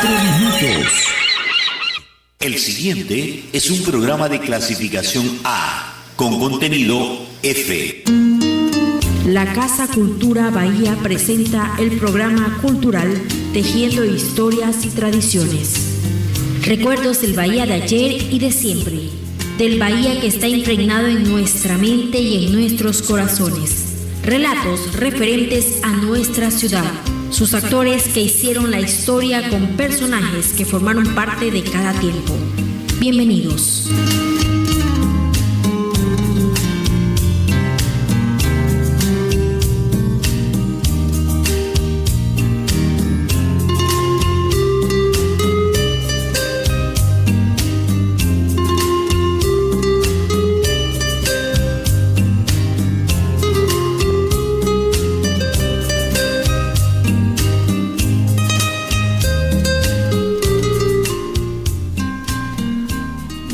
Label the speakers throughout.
Speaker 1: 4 minutos. El siguiente es un programa de clasificación A, con contenido F.
Speaker 2: La Casa Cultura Bahía presenta el programa cultural Tejiendo Historias y Tradiciones. Recuerdos del Bahía de ayer y de siempre, del Bahía que está impregnado en nuestra mente y en nuestros corazones. Relatos referentes a nuestra ciudad, sus actores que hicieron la historia con personajes que formaron parte de cada tiempo. Bienvenidos.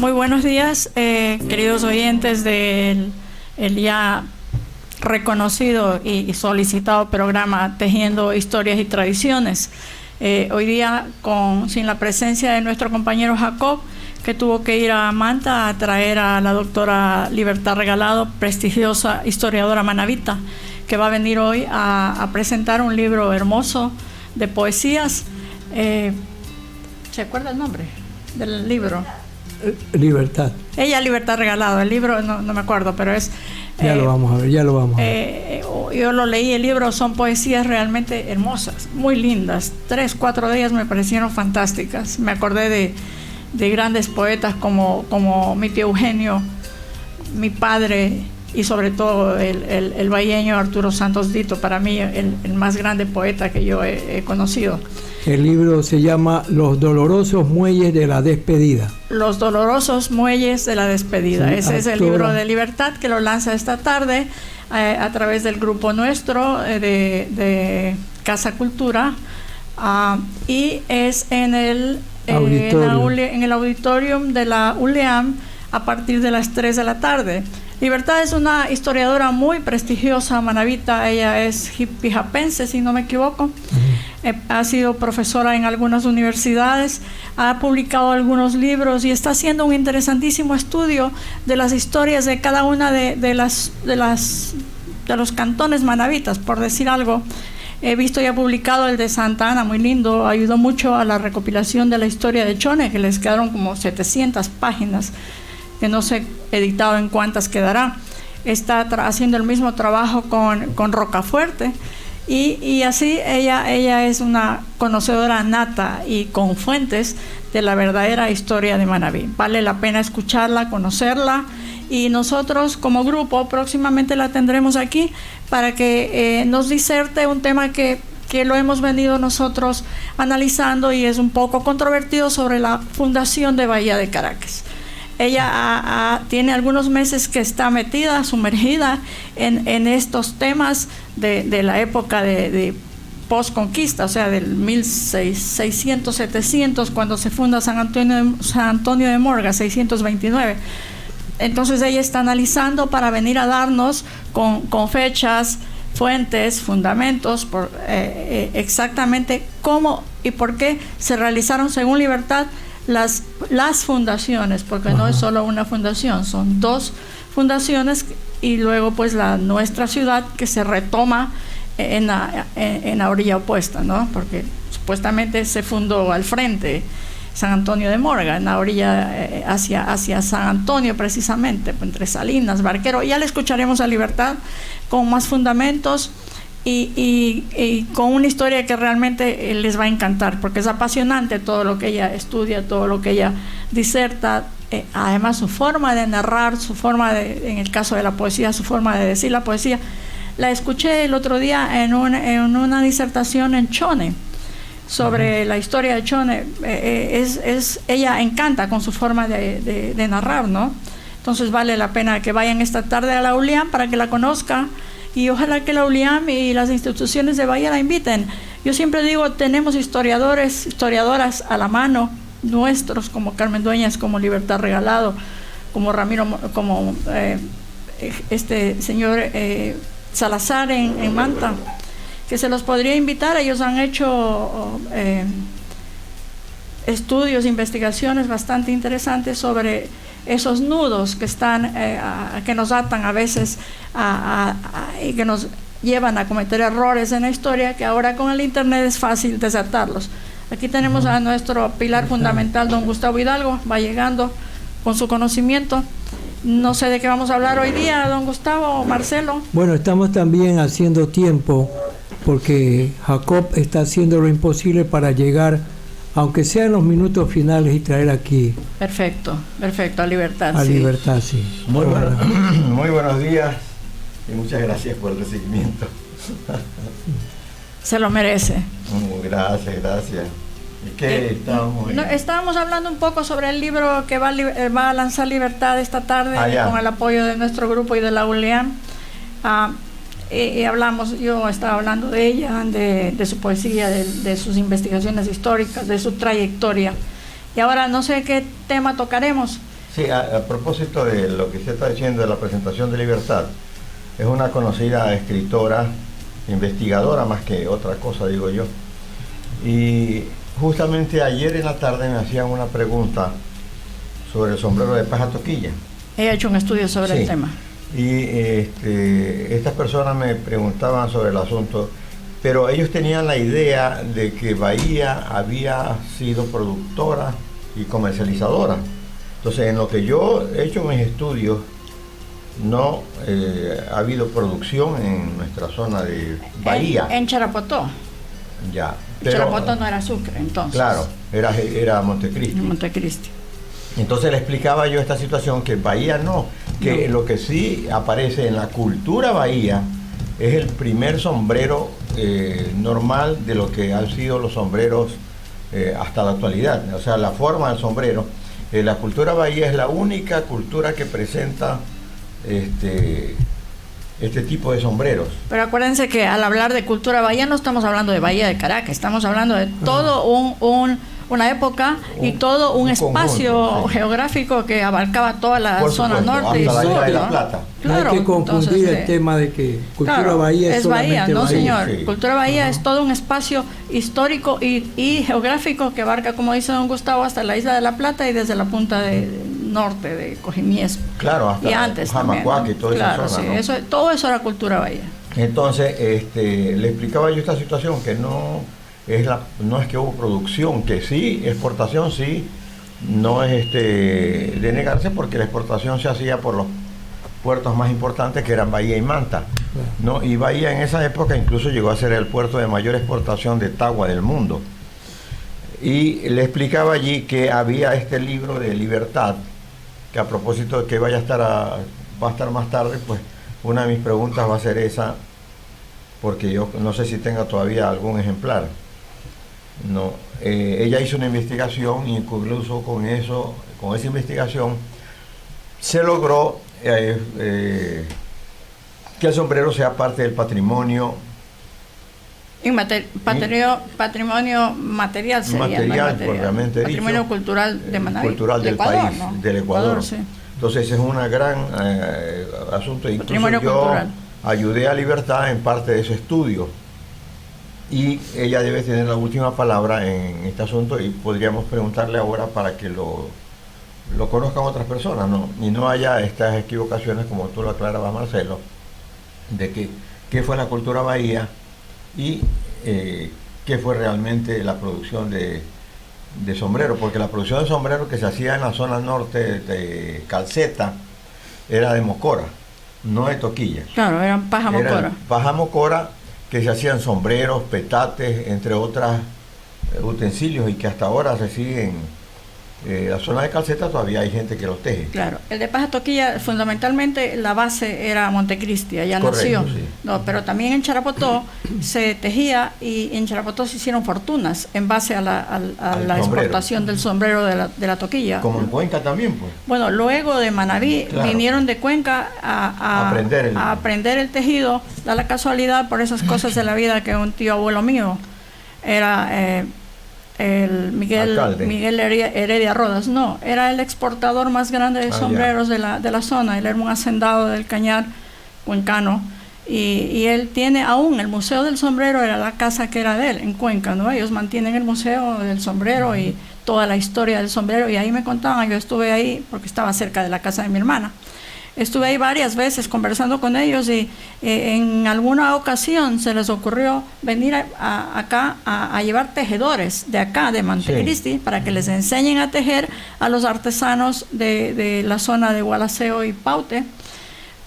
Speaker 3: Muy buenos días, queridos oyentes del ya reconocido y solicitado programa Tejiendo Historias y Tradiciones. Hoy día sin la presencia de nuestro compañero Jacob, que tuvo que ir a Manta a traer a la doctora Libertad Regalado, prestigiosa historiadora manabita, que va a venir hoy a presentar un libro hermoso de poesías. ¿Se acuerda el nombre del libro?
Speaker 4: Libertad.
Speaker 3: Ella, Libertad Regalado. El libro no me acuerdo, pero es...
Speaker 4: Ya lo vamos a ver.
Speaker 3: Yo lo leí, el libro, son poesías realmente hermosas, muy lindas. 3, 4 de ellas me parecieron fantásticas. Me acordé de grandes poetas como mi tío Eugenio, mi padre, y sobre todo el bahienyo Arturo Santos Dito, para mí el más grande poeta que yo he conocido.
Speaker 4: El libro se llama Los dolorosos muelles de la despedida. Los
Speaker 3: dolorosos muelles de la despedida. Sí, ese es el libro de Libertad, que lo lanza esta tarde a través del grupo nuestro de Casa Cultura, y es en el auditorium de la ULEAM a partir de las 3 de la tarde. Libertad es una historiadora muy prestigiosa manabita. Ella es pijapense, si no me equivoco. Ha sido profesora en algunas universidades, ha publicado algunos libros y está haciendo un interesantísimo estudio de las historias de cada una de los cantones manabitas, por decir algo. He visto y ha publicado el de Santa Ana, muy lindo. Ayudó mucho a la recopilación de la historia de Chone, que les quedaron como 700 páginas, que no sé editado en cuántas quedará. Está haciendo el mismo trabajo con Rocafuerte. Y así ella es una conocedora nata y con fuentes de la verdadera historia de Manabí. Vale la pena escucharla, conocerla, y nosotros como grupo próximamente la tendremos aquí para que nos diserte un tema que lo hemos venido nosotros analizando y es un poco controvertido, sobre la fundación de Bahía de Caracas. Ella tiene algunos meses que está sumergida en estos temas de la época de post-conquista, o sea, del 1600, 700, cuando se funda San Antonio de Morga, 629. Entonces ella está analizando para venir a darnos con fechas, fuentes, fundamentos, exactamente cómo y por qué se realizaron, según Libertad, las fundaciones, porque no es solo una fundación, son 2 fundaciones, y luego pues nuestra ciudad, que se retoma en la orilla opuesta, ¿no? Porque supuestamente se fundó al frente San Antonio de Morga, en la orilla hacia San Antonio, precisamente, entre Salinas, Barquero. Ya le escucharemos a Libertad con más fundamentos y con una historia que realmente les va a encantar, porque es apasionante todo lo que ella estudia, todo lo que ella diserta. Además, su forma de narrar, en el caso de la poesía, su forma de decir la poesía. La escuché el otro día en una disertación en Chone, sobre la historia de Chone. Ella encanta con su forma de narrar, ¿no? Entonces vale la pena que vayan esta tarde a la ULEAM para que la conozca, y ojalá que la ULEAM y las instituciones de Bahía la inviten. Yo siempre digo, tenemos historiadoras a la mano, nuestros, como Carmen Dueñas, como Libertad Regalado, como Ramiro, como este señor Salazar en Manta, que se los podría invitar. Ellos han hecho estudios, investigaciones bastante interesantes sobre esos nudos que están, que nos atan a veces y que nos llevan a cometer errores en la historia, que ahora con el internet es fácil desatarlos. Aquí tenemos a nuestro pilar fundamental, don Gustavo Hidalgo, va llegando con su conocimiento. No sé de qué vamos a hablar hoy día, don Gustavo o Marcelo.
Speaker 4: Bueno, estamos también haciendo tiempo porque Jacob está haciendo lo imposible para llegar, aunque sea en los minutos finales, y traer aquí.
Speaker 3: Perfecto, a Libertad.
Speaker 4: A Libertad, sí.
Speaker 5: Muy buenos días y muchas gracias por el recibimiento.
Speaker 3: Se lo merece.
Speaker 5: Gracias. ¿Y qué
Speaker 3: estábamos hablando un poco sobre el libro que va a lanzar Libertad esta tarde con el apoyo de nuestro grupo y de la ULEAM. Yo estaba hablando de ella, de su poesía, de sus investigaciones históricas, de su trayectoria. Y ahora no sé qué tema tocaremos.
Speaker 5: Sí, a propósito de lo que usted está diciendo de la presentación de Libertad, es una conocida escritora, investigadora más que otra cosa, digo yo. Y justamente ayer en la tarde me hacían una pregunta sobre el sombrero de paja toquilla.
Speaker 3: He hecho un estudio sobre el tema.
Speaker 5: Y estas personas me preguntaban sobre el asunto, pero ellos tenían la idea de que Bahía había sido productora y comercializadora. Entonces, en lo que yo he hecho mis estudios, no ha habido producción en nuestra zona de Bahía.
Speaker 3: En Charapotó.
Speaker 5: Ya.
Speaker 3: Charapotó no era Sucre, entonces.
Speaker 5: Claro, era Montecristi.
Speaker 3: Montecristi.
Speaker 5: Entonces le explicaba yo esta situación, que Bahía no, que lo que sí aparece en la cultura Bahía es el primer sombrero normal de lo que han sido los sombreros hasta la actualidad. O sea, la forma del sombrero. La cultura Bahía es la única cultura que presenta este tipo de sombreros.
Speaker 3: Pero acuérdense que al hablar de cultura bahía no estamos hablando de Bahía de Caracas, estamos hablando de todo una época y todo un espacio geográfico que abarcaba toda la zona norte y sur,
Speaker 5: de la Plata.
Speaker 4: Claro, no hay que confundir el tema de que cultura bahía es
Speaker 3: Bahía, no señor.
Speaker 5: Sí.
Speaker 3: Cultura bahía es todo un espacio histórico y geográfico que abarca, como dice don Gustavo, hasta la isla de la Plata y desde la punta norte de Cojimies.
Speaker 5: Claro, hasta
Speaker 3: y antes
Speaker 5: Jamacuac y toda esa zona,
Speaker 3: sí,
Speaker 5: ¿no?
Speaker 3: todo eso era cultura bahía.
Speaker 5: Entonces, le explicaba yo esta situación, que no es que hubo producción, que sí, exportación sí, no es de negarse, porque la exportación se hacía por los puertos más importantes, que eran Bahía y Manta, ¿no? Y Bahía en esa época incluso llegó a ser el puerto de mayor exportación de tagua del mundo. Y le explicaba allí que había este libro de Libertad, que a propósito de que va a estar más tarde, pues una de mis preguntas va a ser esa, porque yo no sé si tenga todavía algún ejemplar. No, ella hizo una investigación y incluso con esa investigación se logró que el sombrero sea parte del patrimonio
Speaker 3: patrimonio material sería,
Speaker 5: propiamente dicho,
Speaker 3: patrimonio cultural de Manaví,
Speaker 5: cultural del
Speaker 3: Ecuador,
Speaker 5: país,
Speaker 3: ¿no?
Speaker 5: del Ecuador.
Speaker 3: Sí.
Speaker 5: Entonces es una gran asunto. Incluso
Speaker 3: patrimonio
Speaker 5: yo
Speaker 3: cultural.
Speaker 5: Ayudé a Libertad en parte de ese estudio y ella debe tener la última palabra en este asunto, y podríamos preguntarle ahora para que lo conozcan otras personas, ¿no? Y no haya estas equivocaciones, como tú lo aclarabas, Marcelo, de qué fue la cultura bahía y qué fue realmente la producción de sombrero, porque la producción de sombrero que se hacía en la zona norte de Calceta era de mocora, no de toquilla.
Speaker 3: Claro, eran paja mocora.
Speaker 5: Eran paja mocora, que se hacían sombreros, petates, entre otros utensilios, y que hasta ahora se siguen. La zona de Calceta todavía hay gente que los teje.
Speaker 3: Claro, el de paja toquilla fundamentalmente la base era Montecristi, allá
Speaker 5: correcto,
Speaker 3: nació.
Speaker 5: Sí.
Speaker 3: No, pero también en Charapotó se tejía, y en Charapotó se hicieron fortunas en base a la exportación del sombrero de la toquilla.
Speaker 5: Como en Cuenca también, pues.
Speaker 3: Bueno, luego de Manaví, claro, vinieron de Cuenca a aprender el tejido. Da la casualidad, por esas cosas de la vida, que un tío abuelo mío era el Miguel Heredia Rodas, no, era el exportador más grande de sombreros de la zona. Él era un hacendado del Cañar cuencano, y él tiene aún el Museo del Sombrero, era la casa que era de él en Cuenca, ¿no? Ellos mantienen el Museo del Sombrero y toda la historia del sombrero, y ahí me contaban, yo estuve ahí porque estaba cerca de la casa de mi hermana. Estuve ahí varias veces conversando con ellos y en alguna ocasión se les ocurrió venir acá a llevar tejedores de acá, de Montecristi, para que les enseñen a tejer a los artesanos de la zona de Gualaceo y Paute,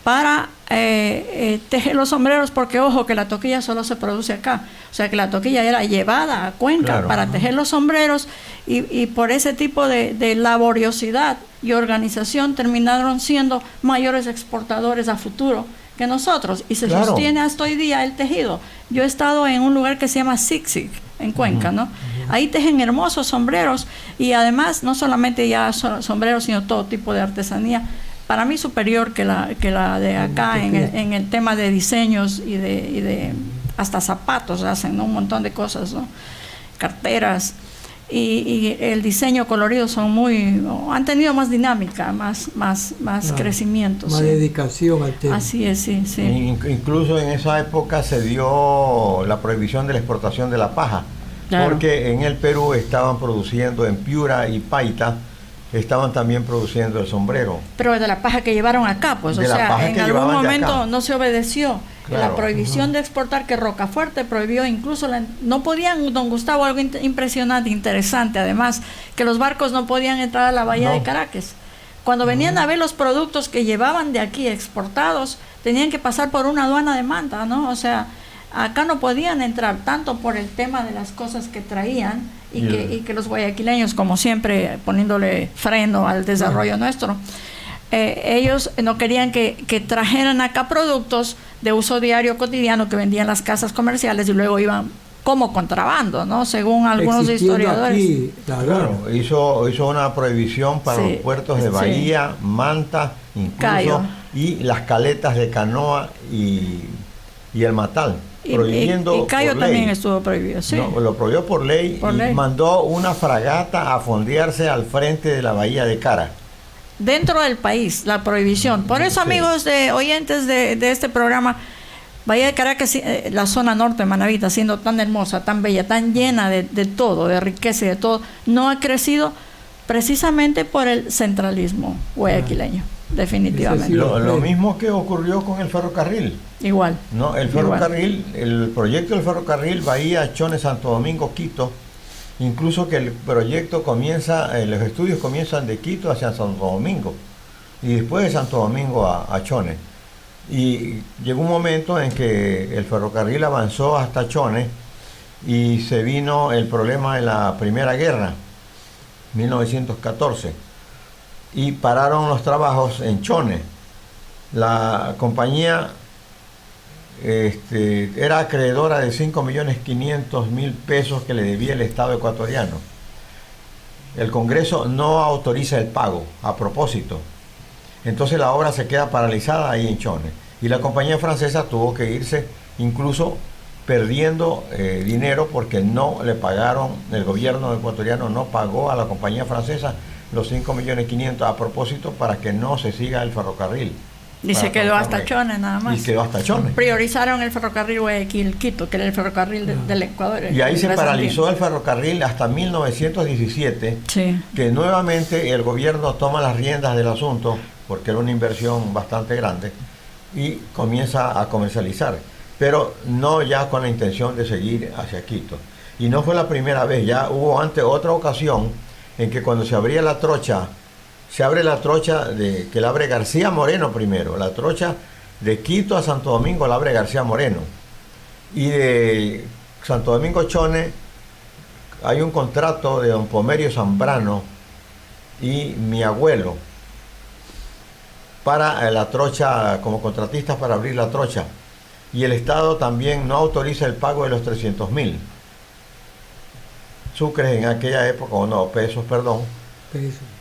Speaker 3: para tejer los sombreros, porque ojo que la toquilla solo se produce acá, o sea que la toquilla era llevada a Cuenca para tejer los sombreros, y por ese tipo de laboriosidad y organización terminaron siendo mayores exportadores a futuro que nosotros, y se sostiene hasta hoy día el tejido. Yo he estado en un lugar que se llama Zig en Cuenca, ¿no? Ahí tejen hermosos sombreros, y además no solamente ya sombreros, sino todo tipo de artesanía, para mí superior que la de acá en el tema de diseños y de hasta zapatos hacen, ¿no? Un montón de cosas, ¿no? Carteras, y el diseño colorido han tenido más dinámica, más crecimiento,
Speaker 4: más dedicación al tema.
Speaker 3: Así es, sí.
Speaker 5: Incluso en esa época se dio la prohibición de la exportación de la paja, porque en el Perú estaban produciendo, en Piura y Paita estaban también produciendo el sombrero. Pero
Speaker 3: de la paja que llevaron acá, pues, o sea, en algún momento no se obedeció la prohibición de exportar, que Rocafuerte prohibió, incluso no podían, don Gustavo, algo impresionante, interesante, además, que los barcos no podían entrar a la bahía de Caracas. Cuando venían a ver los productos que llevaban de aquí exportados, tenían que pasar por una aduana de Manta, ¿no? O sea, acá no podían entrar, tanto por el tema de las cosas que traían, y que los guayaquileños, como siempre, poniéndole freno al desarrollo nuestro, ellos no querían que trajeran acá productos de uso diario cotidiano que vendían las casas comerciales y luego iban como contrabando, ¿no? Según algunos historiadores.
Speaker 4: Aquí,
Speaker 5: claro, hizo una prohibición para los puertos de Bahía, Manta, incluso,
Speaker 3: Cayo,
Speaker 5: y las caletas de canoa y el matal. Prohibiendo
Speaker 3: y Cayo también estuvo prohibido, sí.
Speaker 5: No, lo prohibió por ley, mandó una fragata a fondearse al frente de la bahía de Cara.
Speaker 3: Dentro del país, la prohibición. Por eso, amigos oyentes de este programa, Bahía de Caracas, la zona norte de Manabita, siendo tan hermosa, tan bella, tan llena de todo, de riqueza y de todo, no ha crecido precisamente por el centralismo guayaquileño. Definitivamente.
Speaker 5: Lo mismo que ocurrió con el ferrocarril.
Speaker 3: Igual.
Speaker 5: No, el ferrocarril, el proyecto del ferrocarril Bahía, Chone, Santo Domingo, Quito, incluso que el proyecto los estudios comienzan de Quito hacia Santo Domingo y después de Santo Domingo a Chone. Y llegó un momento en que el ferrocarril avanzó hasta Chone y se vino el problema de la Primera Guerra, 1914. Y pararon los trabajos en Chone. La compañía era acreedora de 5.500.000 pesos que le debía el Estado ecuatoriano. El Congreso no autoriza el pago a propósito. Entonces la obra se queda paralizada ahí en Chone. Y la compañía francesa tuvo que irse, incluso perdiendo dinero, porque no le pagaron, el gobierno ecuatoriano no pagó a la compañía francesa los 5.500.000 a propósito para que no se siga el ferrocarril.
Speaker 3: Y se quedó hasta Chone nada más.
Speaker 5: Y quedó hasta Chone.
Speaker 3: Priorizaron el ferrocarril Guayaquil-Quito, que era el ferrocarril del Ecuador.
Speaker 5: Y ahí se paralizó el ferrocarril hasta 1917, que nuevamente el gobierno toma las riendas del asunto, porque era una inversión bastante grande, y comienza a comercializar, pero no ya con la intención de seguir hacia Quito. Y no fue la primera vez, ya hubo antes otra ocasión en que cuando se abría la trocha, se abre la trocha que la abre García Moreno primero, la trocha de Quito a Santo Domingo la abre García Moreno, y de Santo Domingo Chone hay un contrato de don Pomerio Zambrano y mi abuelo para la trocha, como contratistas para abrir la trocha, y el Estado también no autoriza el pago de los 300.000 sucres en aquella época, o no, pesos, perdón,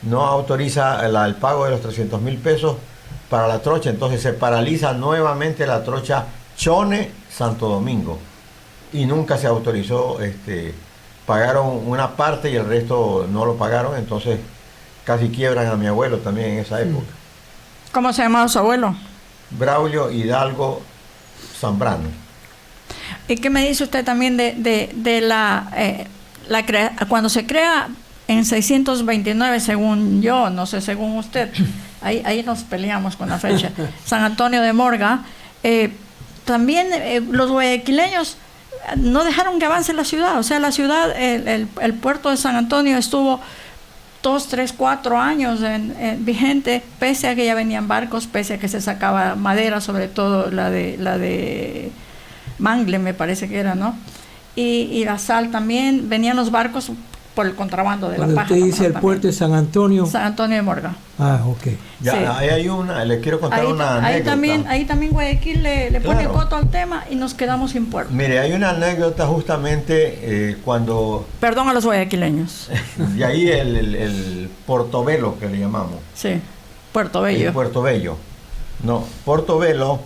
Speaker 5: no autoriza el pago de los 300.000 pesos para la trocha. Entonces se paraliza nuevamente la trocha Chone Santo Domingo y nunca se autorizó, pagaron una parte y el resto no lo pagaron, entonces casi quiebran a mi abuelo también en esa época.
Speaker 3: ¿Cómo se llamaba su abuelo?
Speaker 5: Braulio Hidalgo Zambrano.
Speaker 3: ¿Y qué me dice usted también de cuando se crea en 629, según yo, no sé, según usted, ahí nos peleamos con la fecha, San Antonio de Morga. También los guayaquileños no dejaron que avance la ciudad, o sea, la ciudad, el puerto de San Antonio estuvo 2, 3, 4 años vigente, pese a que ya venían barcos, pese a que se sacaba madera, sobre todo la de Mangle, me parece que era, ¿no? Y la sal también, venían los barcos por el contrabando de la paja.
Speaker 4: Usted dice el puerto de San Antonio.
Speaker 3: San Antonio de Morga.
Speaker 4: Ah, ok.
Speaker 5: Ya,
Speaker 3: sí.
Speaker 5: Ahí hay una, le quiero contar una anécdota.
Speaker 3: Ahí también Guayaquil le pone coto al tema y nos quedamos sin puerto.
Speaker 5: Mire, hay una anécdota justamente cuando...
Speaker 3: Perdón a los guayaquileños.
Speaker 5: Y ahí el Portobelo, que le llamamos.
Speaker 3: Sí, Puerto Bello.
Speaker 5: Puerto Bello. No, Portobelo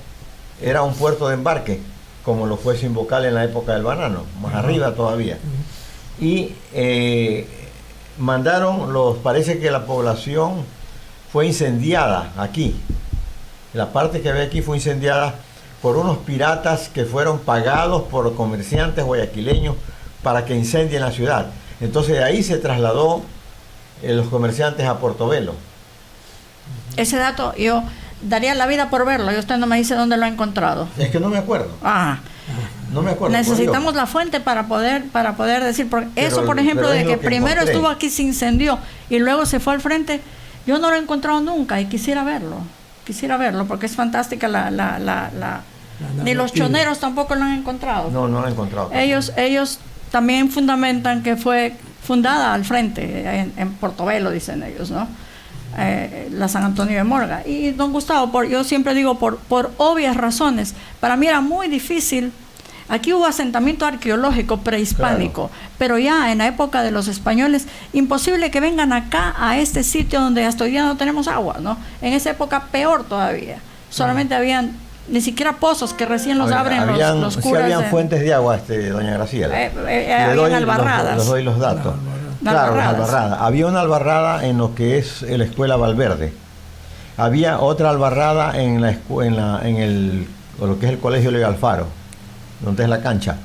Speaker 5: era un puerto de embarque, como lo fue Simbocal en la época del banano, más arriba todavía. Y parece que la población fue incendiada aquí. La parte que ve aquí fue incendiada por unos piratas que fueron pagados por comerciantes guayaquileños para que incendien la ciudad. Entonces de ahí se trasladó los comerciantes a Portobelo.
Speaker 3: Ese dato yo daría la vida por verlo y usted no me dice dónde lo ha encontrado.
Speaker 5: Es que no me acuerdo. No me acuerdo.
Speaker 3: Necesitamos la fuente para poder decir, eso por ejemplo de que primero estuvo aquí, se incendió y luego se fue al frente, yo no lo he encontrado nunca y quisiera verlo porque es fantástica ni los choneros tampoco lo han encontrado.
Speaker 5: No lo han encontrado.
Speaker 3: Ellos también fundamentan que fue fundada al frente en Portobelo, dicen ellos, ¿no? La San Antonio de Morga. Y don Gustavo, yo siempre digo por obvias razones, para mí era muy difícil. Aquí hubo asentamiento arqueológico prehispánico, claro, pero ya en la época de los españoles, imposible que vengan acá a este sitio donde hasta hoy día no tenemos agua, ¿no? En esa época peor todavía. Solamente habían ni siquiera pozos que recién los abren los curas.
Speaker 5: Sí habían fuentes de agua, doña Graciela.
Speaker 3: Habían albarradas.
Speaker 5: Les doy los datos. Claro, las albarradas. Había una albarrada en lo que es la Escuela Valverde. Había otra albarrada en lo que es el Colegio Legal Alfaro, donde es la cancha.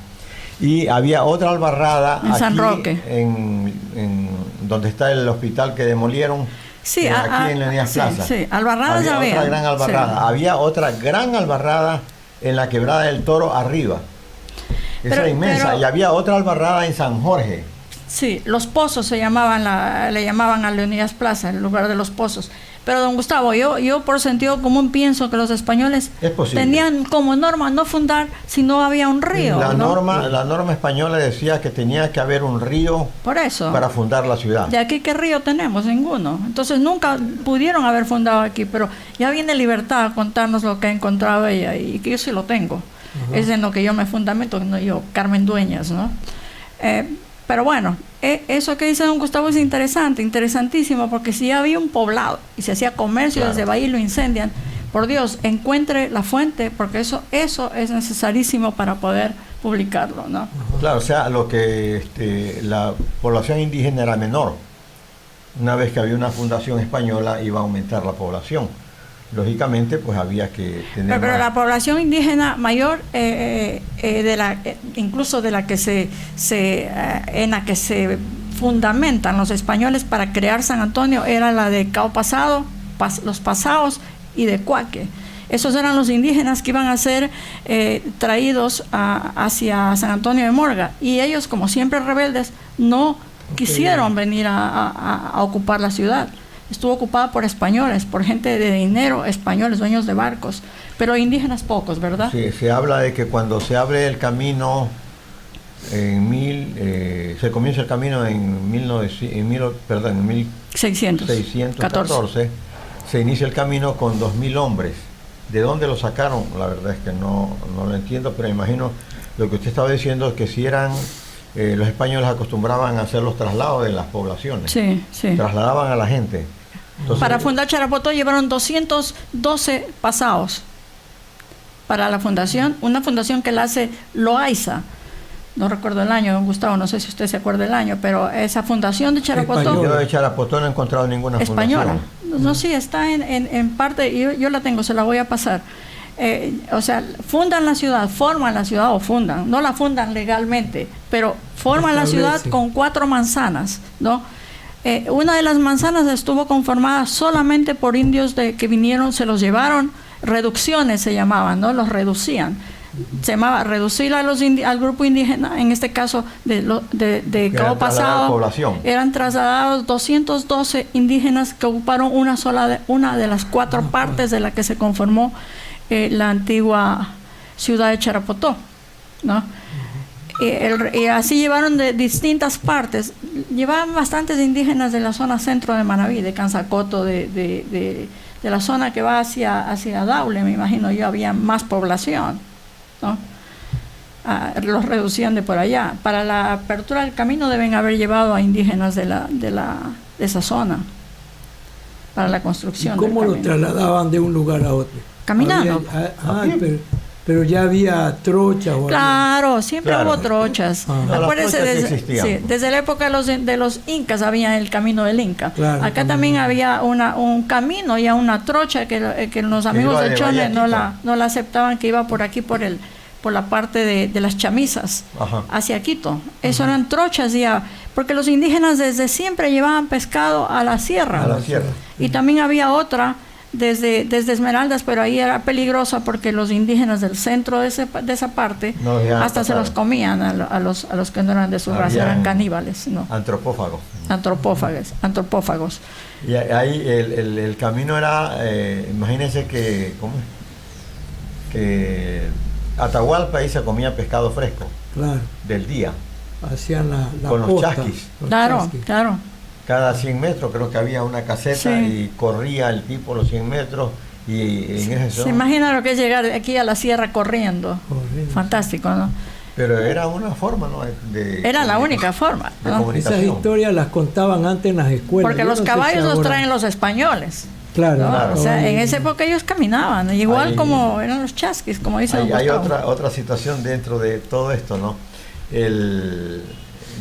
Speaker 5: Y había otra albarrada
Speaker 3: en San Roque,
Speaker 5: en donde está el hospital que demolieron.
Speaker 3: Sí,
Speaker 5: aquí en la Unión Plaza.
Speaker 3: Sí, albarradas
Speaker 5: había otra gran albarrada. Sí. Había otra gran albarrada en la Quebrada del Toro arriba. Esa era inmensa. Y había otra albarrada en San Jorge.
Speaker 3: Sí, los pozos le llamaban a Leonidas Plaza, el lugar de los pozos. Pero don Gustavo, yo por sentido común pienso que los españoles tenían como norma no fundar si no había un río.
Speaker 5: La norma española decía que tenía que haber un río
Speaker 3: por eso,
Speaker 5: para fundar la ciudad.
Speaker 3: De aquí, ¿qué río tenemos? Ninguno. Entonces nunca pudieron haber fundado aquí, pero ya viene Libertad a contarnos lo que ha encontrado ella y que yo sí lo tengo. Es en lo que yo me fundamento, no yo, Carmen Dueñas, ¿no? Pero bueno, eso que dice don Gustavo es interesantísimo, porque si había un poblado y se hacía comercio, claro, desde ahí lo incendian, por Dios, encuentre la fuente, porque eso es necesarísimo para poder publicarlo, ¿no?
Speaker 5: Claro, o sea, lo que la población indígena era menor. Una vez que había una fundación española iba a aumentar la población. Lógicamente, pues había que tener...
Speaker 3: Pero la población indígena mayor, incluso de la que en la que se fundamentan los españoles para crear San Antonio, era la de Cao Pasado, los Pasaos y de Cuaque. Esos eran los indígenas que iban a ser traídos hacia San Antonio de Morga. Y ellos, como siempre rebeldes, no quisieron venir a ocupar la ciudad. Estuvo ocupada por españoles, por gente de dinero, españoles, dueños de barcos, pero indígenas pocos, ¿verdad?
Speaker 5: Sí, se habla de que cuando se abre el camino se comienza el camino en 1614, se inicia el camino con 2.000 hombres. ¿De dónde lo sacaron? La verdad es que no lo entiendo, pero imagino lo que usted estaba diciendo, que si eran... los españoles acostumbraban a hacer los traslados de las poblaciones.
Speaker 3: Sí.
Speaker 5: Trasladaban a la gente. Entonces,
Speaker 3: para fundar Charapoto llevaron 212 pasaos para la fundación, una fundación que la hace Loaiza. No recuerdo el año, don Gustavo, no sé si usted se acuerda del año, pero esa fundación de Charapoto...
Speaker 5: Yo de Charapoto no he encontrado ninguna
Speaker 3: española.
Speaker 5: fundación.
Speaker 3: No, sí, está en parte, yo la tengo, se la voy a pasar. O sea, fundan la ciudad, forman la ciudad o fundan, no la fundan legalmente, pero forman la ciudad con 4 manzanas, ¿no? Una de las manzanas estuvo conformada solamente por indios que vinieron, se los llevaron, reducciones se llamaban, ¿no? Los reducían. Se llamaba reducir al grupo indígena, en este caso de Cabo Pasado, eran trasladados 212 indígenas que ocuparon una de las 4 partes de la que se conformó la antigua ciudad de Charapotó, ¿no? Y así llevaron de distintas partes, llevaban bastantes indígenas de la zona centro de Manabí, de Cansacoto, de la zona que va hacia Daule, me imagino yo, había más población, ¿no? Los reducían de por allá. Para la apertura del camino deben haber llevado a indígenas de esa zona para la construcción.
Speaker 4: ¿Y cómo lo trasladaban de un lugar a otro?
Speaker 3: Caminando.
Speaker 4: Pero ya había trochas.
Speaker 3: Claro, siempre hubo trochas. Acuérdense, desde la época de los incas había el camino del Inca. Claro, acá también había un camino y una trocha que los amigos de Chone no la aceptaban, que iba por aquí, por la parte de las chamisas, hacia Quito. Eso eran trochas ya, porque los indígenas desde siempre llevaban pescado a la sierra. Y también había otra desde Esmeraldas, pero ahí era peligrosa porque los indígenas del centro de esa parte hasta se los comían a los que no eran de su raza, eran caníbales, ¿no? Antropófagos.
Speaker 5: Y ahí el camino era, imagínense que Atahualpa ahí se comía pescado fresco, del día.
Speaker 4: Hacían la
Speaker 5: con los chasquis.
Speaker 3: Claro.
Speaker 5: Cada 100 metros creo que había una caseta y corría el tipo los 100 metros y en ese
Speaker 3: se imagina lo que es llegar aquí a la sierra corriendo. Fantástico, ¿no?
Speaker 5: Pero era una forma, ¿no?
Speaker 3: Era la única forma, ¿no?
Speaker 4: Esas historias las contaban antes en las escuelas.
Speaker 3: Porque los caballos los traen los españoles.
Speaker 4: Claro.
Speaker 3: O sea, en esa época ellos caminaban, igual como eran los chasquis, como dice
Speaker 5: hay otra situación dentro de todo esto, ¿no?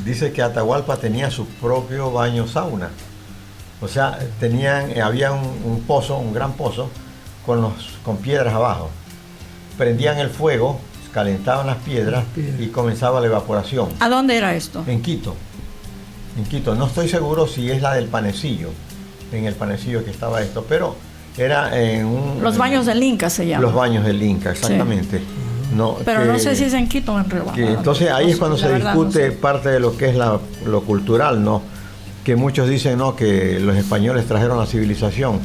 Speaker 5: Dice que Atahualpa tenía su propio baño sauna. O sea, había un pozo, un gran pozo, con piedras abajo. Prendían el fuego, calentaban las piedras y comenzaba la evaporación.
Speaker 3: ¿A dónde era esto?
Speaker 5: En Quito. No estoy seguro si es la del Panecillo, en el Panecillo que estaba esto, pero era
Speaker 3: los baños del Inca se llaman.
Speaker 5: Los baños del Inca, exactamente.
Speaker 3: Sí. Pero no sé si es en Quito o en Río.
Speaker 5: Entonces ahí es cuando se discute parte de lo que es lo cultural, ¿no? Que muchos dicen, ¿no?, que los españoles trajeron la civilización.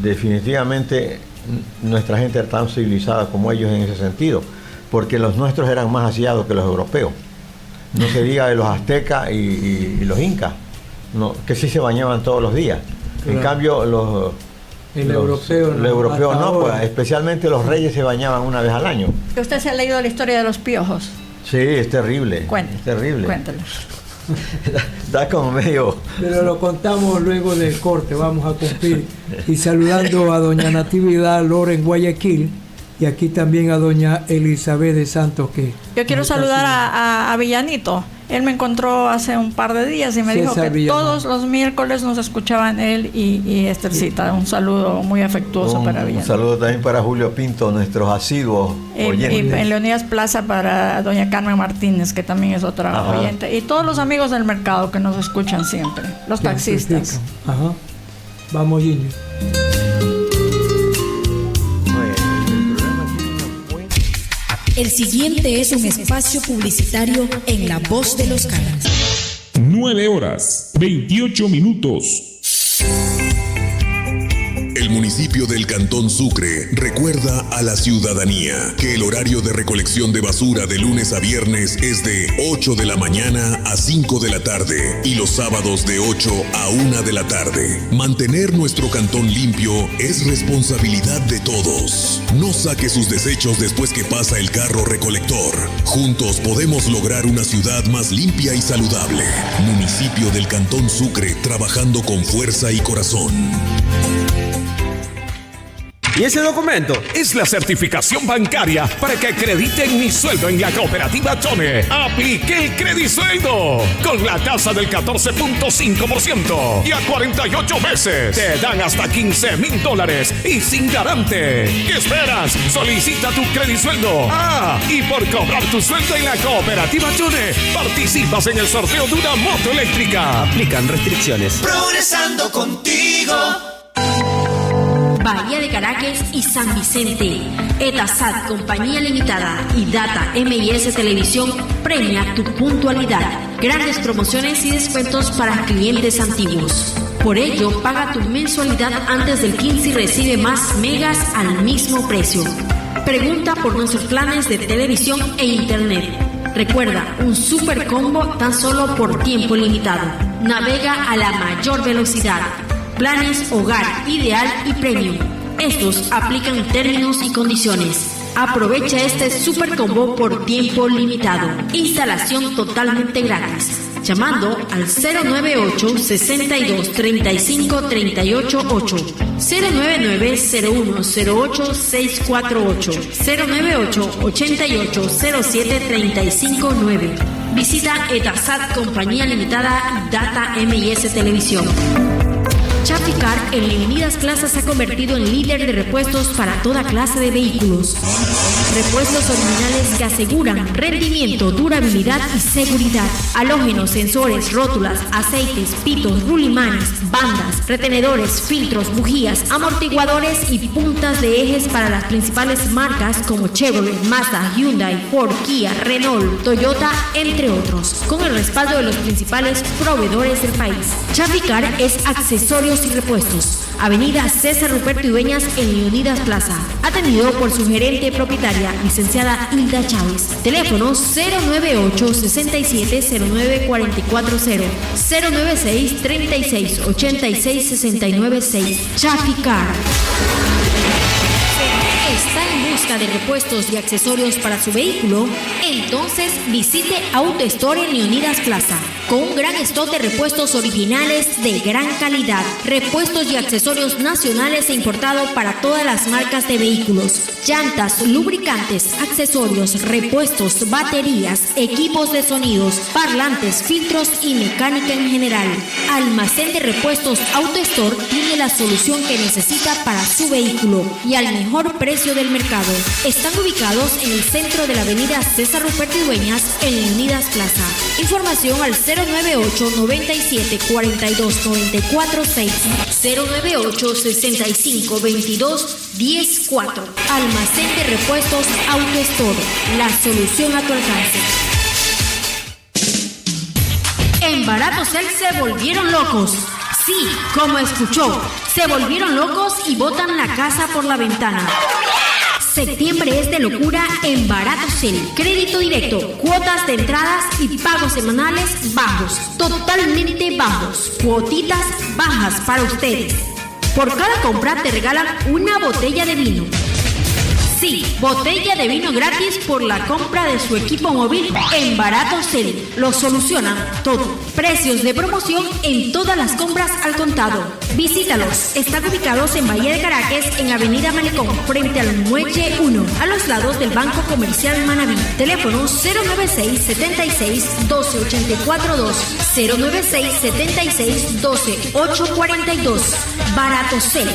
Speaker 5: Definitivamente nuestra gente era tan civilizada como ellos en ese sentido, porque los nuestros eran más aseados que los europeos. No se diga de los aztecas y los incas, ¿no?, que sí se bañaban todos los días. Claro. En cambio el europeo no, pues, especialmente los reyes se bañaban una vez al año.
Speaker 3: ¿Usted se ha leído la historia de los piojos?
Speaker 5: Sí, es terrible.
Speaker 3: Cuéntelo.
Speaker 5: Es terrible.
Speaker 3: Cuéntelo.
Speaker 5: Da como medio...
Speaker 4: Pero lo contamos luego del corte, vamos a cumplir. Y saludando a doña Natividad Lora en Guayaquil, y aquí también a doña Elizabeth de Santos, que...
Speaker 3: Yo quiero saludar a Villanito. Él me encontró hace un par de días y me dijo que todos los miércoles nos escuchaban él y Estercita. Un saludo muy afectuoso para Villanito.
Speaker 5: Un saludo también para Julio Pinto, nuestros asiduos oyentes.
Speaker 3: Y en Leonidas Plaza para doña Carmen Martínez, que también es otra oyente. Y todos los amigos del mercado que nos escuchan siempre. Los taxistas.
Speaker 4: Vamos, Gini.
Speaker 2: El siguiente es un espacio publicitario en La Voz de los Caras.
Speaker 6: 9:28. El municipio del Cantón Sucre recuerda a la ciudadanía que el horario de recolección de basura de lunes a viernes es de 8 de la mañana a 5 de la tarde y los sábados de 8 a 1 de la tarde. Mantener nuestro cantón limpio es responsabilidad de todos. No saque sus desechos después que pasa el carro recolector. Juntos podemos lograr una ciudad más limpia y saludable. Municipio del Cantón Sucre, trabajando con fuerza y corazón.
Speaker 7: ¿Y ese documento?
Speaker 8: Es la certificación bancaria para que acrediten mi sueldo en la cooperativa Chone. Apliqué el Credisueldo con la tasa del 14.5% y a 48 meses. Te dan hasta $15,000 y sin garante. ¿Qué esperas? Solicita tu Credisueldo. Y por cobrar tu sueldo en la cooperativa Chone, participas en el sorteo de una moto eléctrica.
Speaker 7: Aplican restricciones.
Speaker 9: Progresando contigo.
Speaker 2: Bahía de Caracas y San Vicente. Etasat, Compañía Limitada y Data MIS Televisión premia tu puntualidad. Grandes promociones y descuentos para clientes antiguos. Por ello, paga tu mensualidad antes del 15 y recibe más megas al mismo precio. Pregunta por nuestros planes de televisión e internet. Recuerda, un super combo tan solo por tiempo limitado. Navega a la mayor velocidad. Planes Hogar, Ideal y Premium. Estos aplican términos y condiciones. Aprovecha este super combo por tiempo limitado. Instalación totalmente gratis. Llamando al 098 62 35 38 8, 099 0108 648, 098 88 07 35 9. Visita Etasat Compañía Limitada y Data MIS Televisión. Chaficar en Leonidas Plaza se ha convertido en líder de repuestos para toda clase de vehículos. Repuestos originales que aseguran rendimiento, durabilidad y seguridad. Halógenos, sensores, rótulas, aceites, pitos, rulimanes, bandas, retenedores, filtros, bujías, amortiguadores y puntas de ejes para las principales marcas como Chevrolet, Mazda, Hyundai, Ford, Kia, Renault, Toyota, entre otros, con el respaldo de los principales proveedores del país. Chaficar es accesorios y repuestos. Avenida César Ruperto Dueñas en Leonidas Plaza. Atendido por su gerente propietaria, licenciada Hilda Chávez. Teléfono 098 67 09 440, 096 36 86 69 6. Chaficar. ¿Está en busca de repuestos y accesorios para su vehículo? Entonces visite Auto Store en Leonidas Plaza, con un gran stock de repuestos originales de gran calidad, repuestos y accesorios nacionales e importados para todas las marcas de vehículos, llantas, lubricantes, accesorios, repuestos, baterías, equipos de sonidos, parlantes, filtros y mecánica en general. Almacén de repuestos Auto Store tiene la solución que necesita para su vehículo y al mejor precio del mercado. Están ubicados en el centro de la avenida César Ruperto Dueñas en Leonidas Plaza. Información al 098 97 42 94 6, 098 65 22 10 4. Almacén de repuestos Auto Store, la solución a tu alcance. En Barato Cel se volvieron locos. Sí, como escuchó, se volvieron locos y botan la casa por la ventana. Septiembre es de locura en Barato Cel. Crédito directo, cuotas de entradas y pagos semanales bajos, totalmente bajos. Cuotitas bajas para ustedes. Por cada compra te regalan una botella de vino. Sí, botella de vino gratis por la compra de su equipo móvil en Barato Cel. Lo solucionan todo. Precios de promoción en todas las compras al contado. Visítalos. Están ubicados en Bahía de Caracas, en Avenida Malecón, frente al Muelle 1, a los lados del Banco Comercial Manaví. Teléfono 096 76 12 84 2, 096 76 12 842. Barato Cel.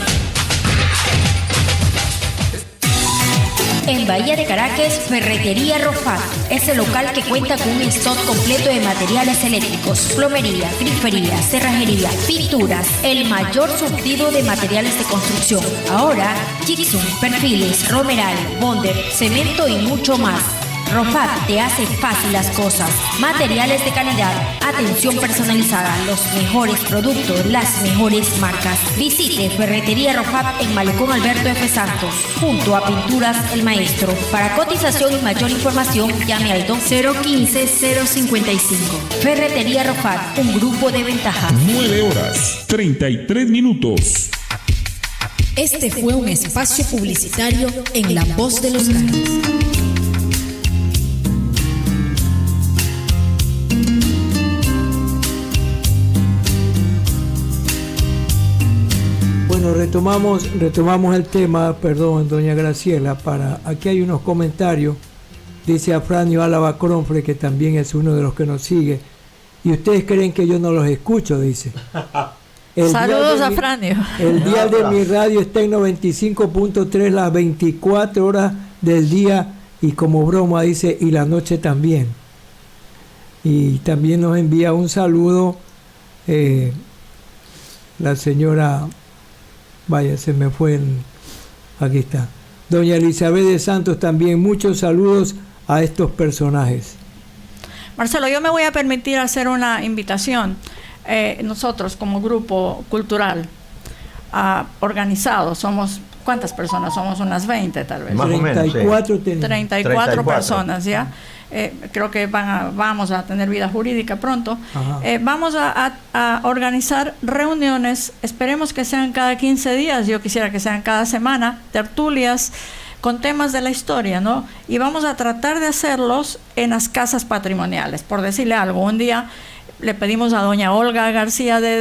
Speaker 2: En Bahía de Caracas, Ferretería Rofat es el local que cuenta con un stock completo de materiales eléctricos, plomería, grifería, cerrajería, pinturas, el mayor surtido de materiales de construcción. Ahora, gypsum, perfiles, romeral, bonder, cemento y mucho más. Rofat te hace fácil las cosas. Materiales de calidad, atención personalizada, los mejores productos, las mejores marcas. Visite Ferretería Rofat en Malecón Alberto F. Santos, junto a Pinturas El Maestro. Para cotización y mayor información, llame al 015-055. Ferretería Rofat, un grupo de ventaja.
Speaker 10: 9:33.
Speaker 11: Este fue un espacio publicitario en La Voz de los Grandes.
Speaker 4: retomamos el tema, perdón, doña Graciela, aquí hay unos comentarios. Dice Afranio Álava Cronfre, que también es uno de los que nos sigue. Y ustedes creen que yo no los escucho, dice.
Speaker 3: Saludos, Afranio.
Speaker 4: El día de mi radio está en 95.3 las 24 horas del día, y como broma dice, y la noche también. Y también nos envía un saludo la señora, vaya, se me fue, aquí está, doña Elizabeth de Santos también. Muchos saludos a estos personajes.
Speaker 3: Marcelo, yo me voy a permitir hacer una invitación. Nosotros como grupo cultural organizado somos, ¿cuántas personas? Somos unas 20 tal vez.
Speaker 5: Más
Speaker 4: 34,
Speaker 5: o menos, sí.
Speaker 3: 34 personas, ¿ya? Creo que vamos a tener vida jurídica pronto. Vamos a organizar reuniones, esperemos que sean cada 15 días, yo quisiera que sean cada semana, tertulias con temas de la historia, ¿no? Y vamos a tratar de hacerlos en las casas patrimoniales, por decirle algo. Un día le pedimos a doña Olga García de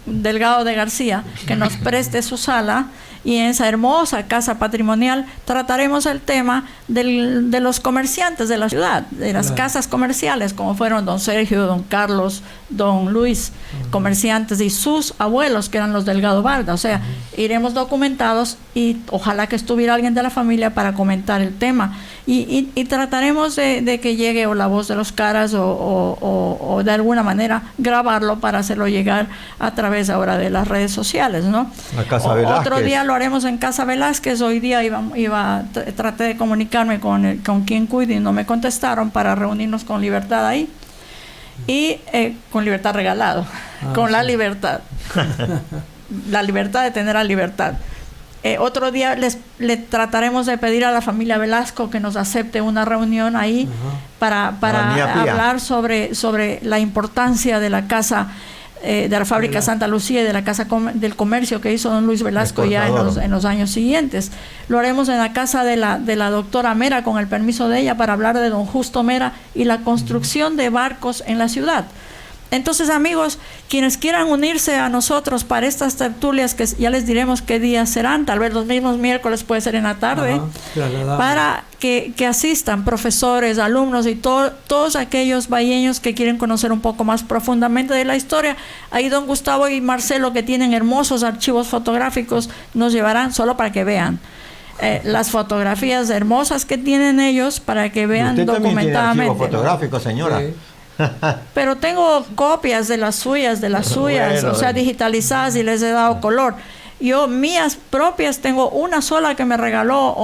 Speaker 3: Delgado de García que nos preste su sala, y en esa hermosa casa patrimonial trataremos el tema de los comerciantes de la ciudad, de las casas comerciales, como fueron don Sergio, don Carlos, don Luis, comerciantes, y sus abuelos, que eran los Delgado Balda. O sea, iremos documentados, y ojalá que estuviera alguien de la familia para comentar el tema. Y trataremos de que llegue o la voz de los caras o de alguna manera grabarlo para hacerlo llegar a través ahora de las redes sociales, ¿no?
Speaker 5: La Casa Velázquez.
Speaker 3: Otro día lo haremos en Casa Velázquez. Hoy día traté de comunicarme con quien cuide y no me contestaron, para reunirnos con Libertad ahí. Y con Libertad regalado, con la libertad. La libertad de tener la libertad. Otro día le trataremos de pedir a la familia Velasco que nos acepte una reunión ahí para hablar sobre la importancia de la casa, de la fábrica Santa Lucía y de la casa del comercio que hizo don Luis Velasco ya en los años siguientes. Lo haremos en la casa de la doctora Mera, con el permiso de ella, para hablar de don Justo Mera y la construcción de barcos en la ciudad. Entonces, amigos, quienes quieran unirse a nosotros para estas tertulias, que ya les diremos qué días serán, tal vez los mismos miércoles, puede ser en la tarde, para que asistan profesores, alumnos y todos aquellos bahienños que quieren conocer un poco más profundamente de la historia. Ahí don Gustavo y Marcelo, que tienen hermosos archivos fotográficos, nos llevarán solo para que vean las fotografías hermosas que tienen ellos, para que vean documentadamente.
Speaker 5: También tiene archivos fotográficos, señora.
Speaker 4: Sí.
Speaker 3: Pero tengo copias de las suyas,
Speaker 5: Bueno,
Speaker 3: o sea, digitalizadas, y les he dado color. Yo, mías propias, tengo una sola que me regaló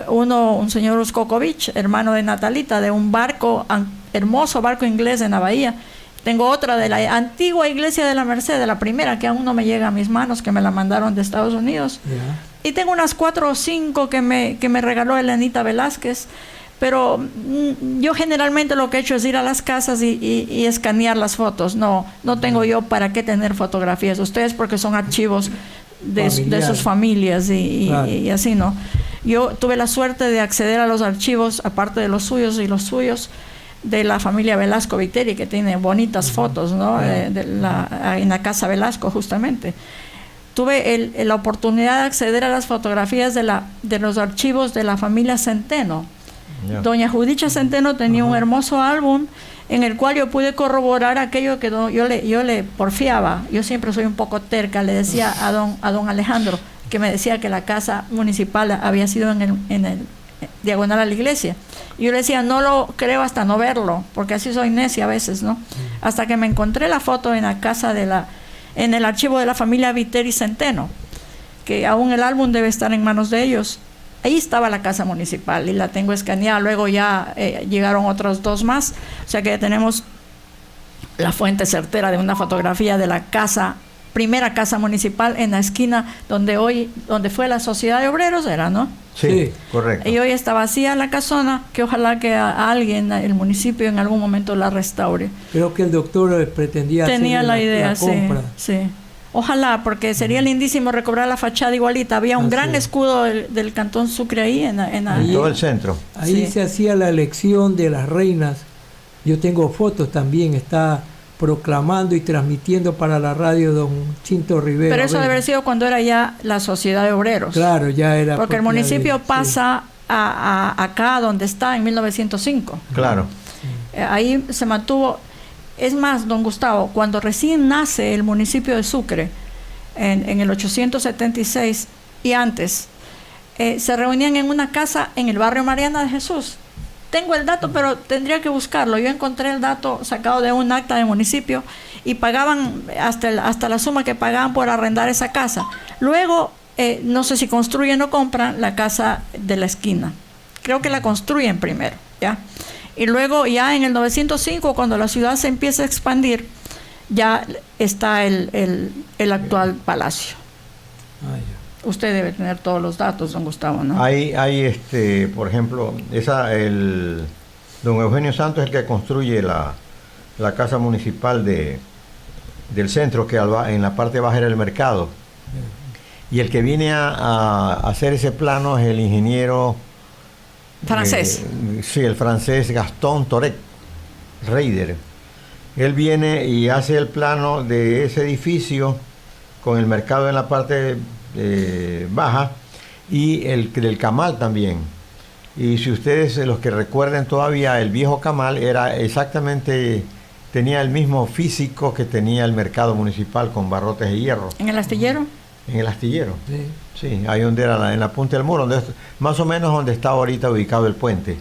Speaker 3: un señor Uskokovich, hermano de Natalita, de un barco, hermoso barco inglés en la bahía. Tengo otra de la antigua iglesia de la Merced, de la primera, que aún no me llega a mis manos, que me la mandaron de Estados Unidos. Y tengo unas 4 o 5 que me regaló Elenita Velázquez. Pero yo generalmente lo que he hecho es ir a las casas y escanear las fotos. No tengo yo para qué tener fotografías. Ustedes, porque son archivos de sus familias y así, ¿no? Yo tuve la suerte de acceder a los archivos, aparte de los suyos de la familia Velasco Viteri, que tiene bonitas fotos, ¿no? En la Casa Velasco, justamente. Tuve la oportunidad de acceder a las fotografías de los archivos de la familia Centeno. Doña Judicha Centeno tenía un hermoso álbum en el cual yo pude corroborar aquello que yo le porfiaba. Yo siempre soy un poco terca. Le decía a don Alejandro, que me decía que la casa municipal había sido en el diagonal a la iglesia. Y yo le decía, no lo creo hasta no verlo, porque así soy necia a veces, ¿no? Hasta que me encontré la foto en la casa en el archivo de la familia Viteri Centeno, que aún el álbum debe estar en manos de ellos. Ahí estaba la casa municipal y la tengo escaneada. Luego ya llegaron otros 2 más. O sea que ya tenemos la fuente certera de una fotografía de la primera casa municipal en la esquina donde fue la Sociedad de Obreros, ¿era, no?
Speaker 5: Sí, correcto.
Speaker 3: Y hoy está vacía la casona, que ojalá que a alguien, el municipio, en algún momento la restaure.
Speaker 4: Creo que el doctor tenía
Speaker 3: la idea,
Speaker 4: la compra.
Speaker 3: Sí. Ojalá, porque sería lindísimo recobrar la fachada igualita. Había un gran escudo del Cantón Sucre ahí en
Speaker 5: todo el centro.
Speaker 4: Ahí se hacía la elección de las reinas. Yo tengo fotos también. Está proclamando y transmitiendo para la radio don Chinto Rivera.
Speaker 3: Pero eso debe haber sido cuando era ya la Sociedad de Obreros.
Speaker 4: Claro, ya era.
Speaker 3: Porque el municipio
Speaker 4: sí.
Speaker 3: pasa acá donde está en 1905.
Speaker 5: Claro.
Speaker 3: Ahí se mantuvo. Es más, don Gustavo, cuando recién nace el municipio de Sucre, en el 876 y antes, se reunían en una casa en el barrio Mariana de Jesús. Tengo el dato, pero tendría que buscarlo. Yo encontré el dato sacado de un acta de municipio y pagaban hasta la suma que pagaban por arrendar esa casa. Luego, no sé si construyen o compran la casa de la esquina. Creo que la construyen primero, ¿ya? Y luego ya en el 905, cuando la ciudad se empieza a expandir, ya está el actual palacio. Usted debe tener todos los datos, don Gustavo, ¿no?
Speaker 5: Hay por ejemplo, don Eugenio Santos es el que construye la casa municipal del centro, que en la parte baja era el mercado. Y el que viene a hacer ese plano es el ingeniero
Speaker 3: francés.
Speaker 5: Sí, el francés Gaston Torek Reider. Él viene y hace el plano de ese edificio con el mercado en la parte baja y el del Camal también. Y si ustedes, los que recuerden todavía, el viejo Camal era exactamente, tenía el mismo físico que tenía el mercado municipal con barrotes de hierro.
Speaker 3: ¿En el astillero?
Speaker 5: En el astillero.
Speaker 4: Sí.
Speaker 5: Sí, ahí donde era en la punta del muro, más o menos donde está ahorita ubicado el puente.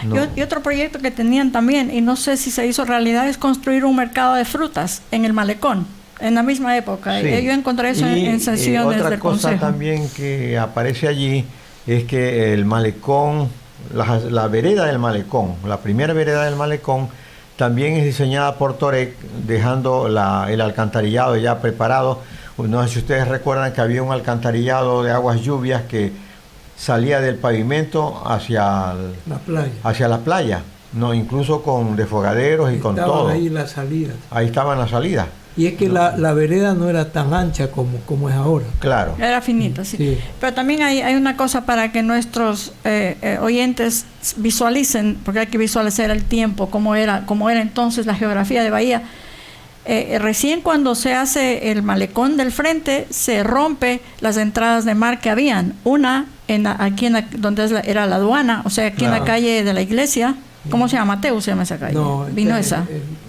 Speaker 5: No.
Speaker 3: Y otro proyecto que tenían también, y no sé si se hizo realidad, es construir un mercado de frutas en el malecón, en la misma época.
Speaker 5: Sí.
Speaker 3: Yo encontré eso en sesiones del Consejo.
Speaker 5: Otra cosa también que aparece allí es que el malecón, la vereda del malecón, la primera vereda del malecón, también es diseñada por Torek, dejando el alcantarillado ya preparado. No sé si ustedes recuerdan que había un alcantarillado de aguas lluvias que salía del pavimento hacia la playa, no, incluso con desfogaderos y con todo.
Speaker 4: Ahí la salida.
Speaker 5: Ahí estaban las salidas.
Speaker 4: Y es que la vereda no era tan ancha como es ahora.
Speaker 5: Claro.
Speaker 3: Era finita, sí.
Speaker 4: Sí.
Speaker 3: Pero también hay una cosa para que nuestros oyentes visualicen, porque hay que visualizar el tiempo, cómo era entonces la geografía de Bahía. Recién cuando se hace el malecón del frente, se rompe las entradas de mar que habían. Una donde era la aduana, o sea, aquí en la calle de la iglesia. ¿Cómo se llama? Mateo se llama esa calle.
Speaker 4: No,
Speaker 3: Vinuesa.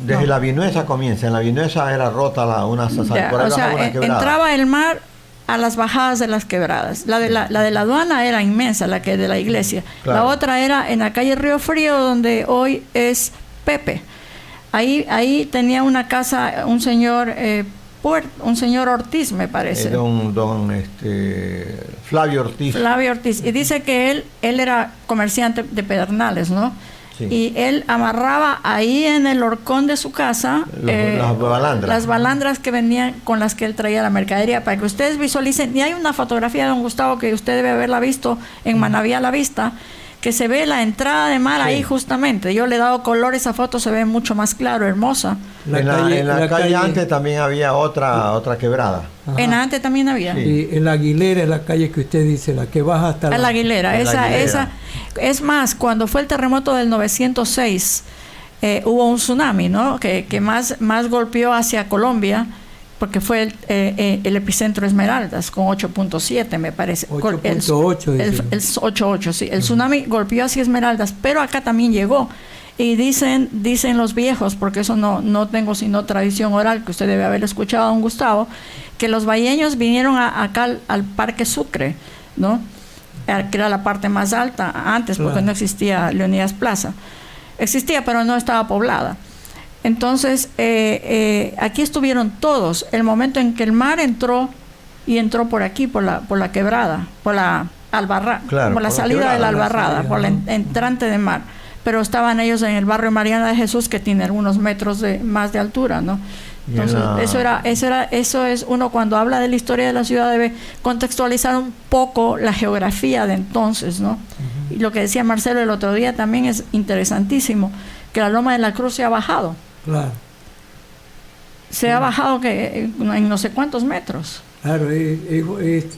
Speaker 5: Desde la Vinuesa comienza. En la Vinuesa era rota una
Speaker 3: entraba el mar a las bajadas de las quebradas. La de la aduana era inmensa, la que de la iglesia. Claro. La otra era en la calle Río Frío, donde hoy es Pepe. Ahí tenía una casa un señor Ortiz, me parece.
Speaker 5: Flavio Ortiz.
Speaker 3: Flavio Ortiz. Y dice que él era comerciante de Pedernales, ¿no? Sí. Y él amarraba ahí en el horcón de su casa las balandras que venían con las que él traía la mercadería, para que ustedes visualicen. Y hay una fotografía de don Gustavo que usted debe haberla visto en Manaví a la Vista, que se ve la entrada de mar ahí justamente. Yo le he dado color, esa foto se ve mucho más claro, hermosa.
Speaker 5: En la calle antes también había otra quebrada.
Speaker 3: Ajá. En antes también había.
Speaker 4: Sí, en la Aguilera, en la calle que usted dice, la que baja hasta
Speaker 3: la Aguilera. Esa. Es más, cuando fue el terremoto del 906, hubo un tsunami, ¿no? Que más golpeó hacia Colombia, porque fue el epicentro Esmeraldas, con 8.7, me parece.
Speaker 4: 8.8.
Speaker 3: El 8.8, sí. El tsunami golpeó hacia Esmeraldas, pero acá también llegó. Y dicen los viejos, porque eso no tengo sino tradición oral, que usted debe haber escuchado a don Gustavo, que los bahienños vinieron acá al Parque Sucre, ¿no? Que era la parte más alta antes, porque no existía Leonidas Plaza. Existía, pero no estaba poblada. Entonces, aquí estuvieron todos. El momento en que el mar entró por aquí, por la quebrada, por la albarrada, claro, por la salida de la albarrada, por la entrante de mar. Pero estaban ellos en el barrio Mariana de Jesús, que tiene algunos metros más de altura, ¿no? Entonces, eso es uno cuando habla de la historia de la ciudad debe contextualizar un poco la geografía de entonces, ¿no? Uh-huh. Y lo que decía Marcelo el otro día también es interesantísimo, que la Loma de la Cruz se ha bajado.
Speaker 4: Claro.
Speaker 3: Se ha bajado en no sé cuántos metros.
Speaker 4: Claro, hay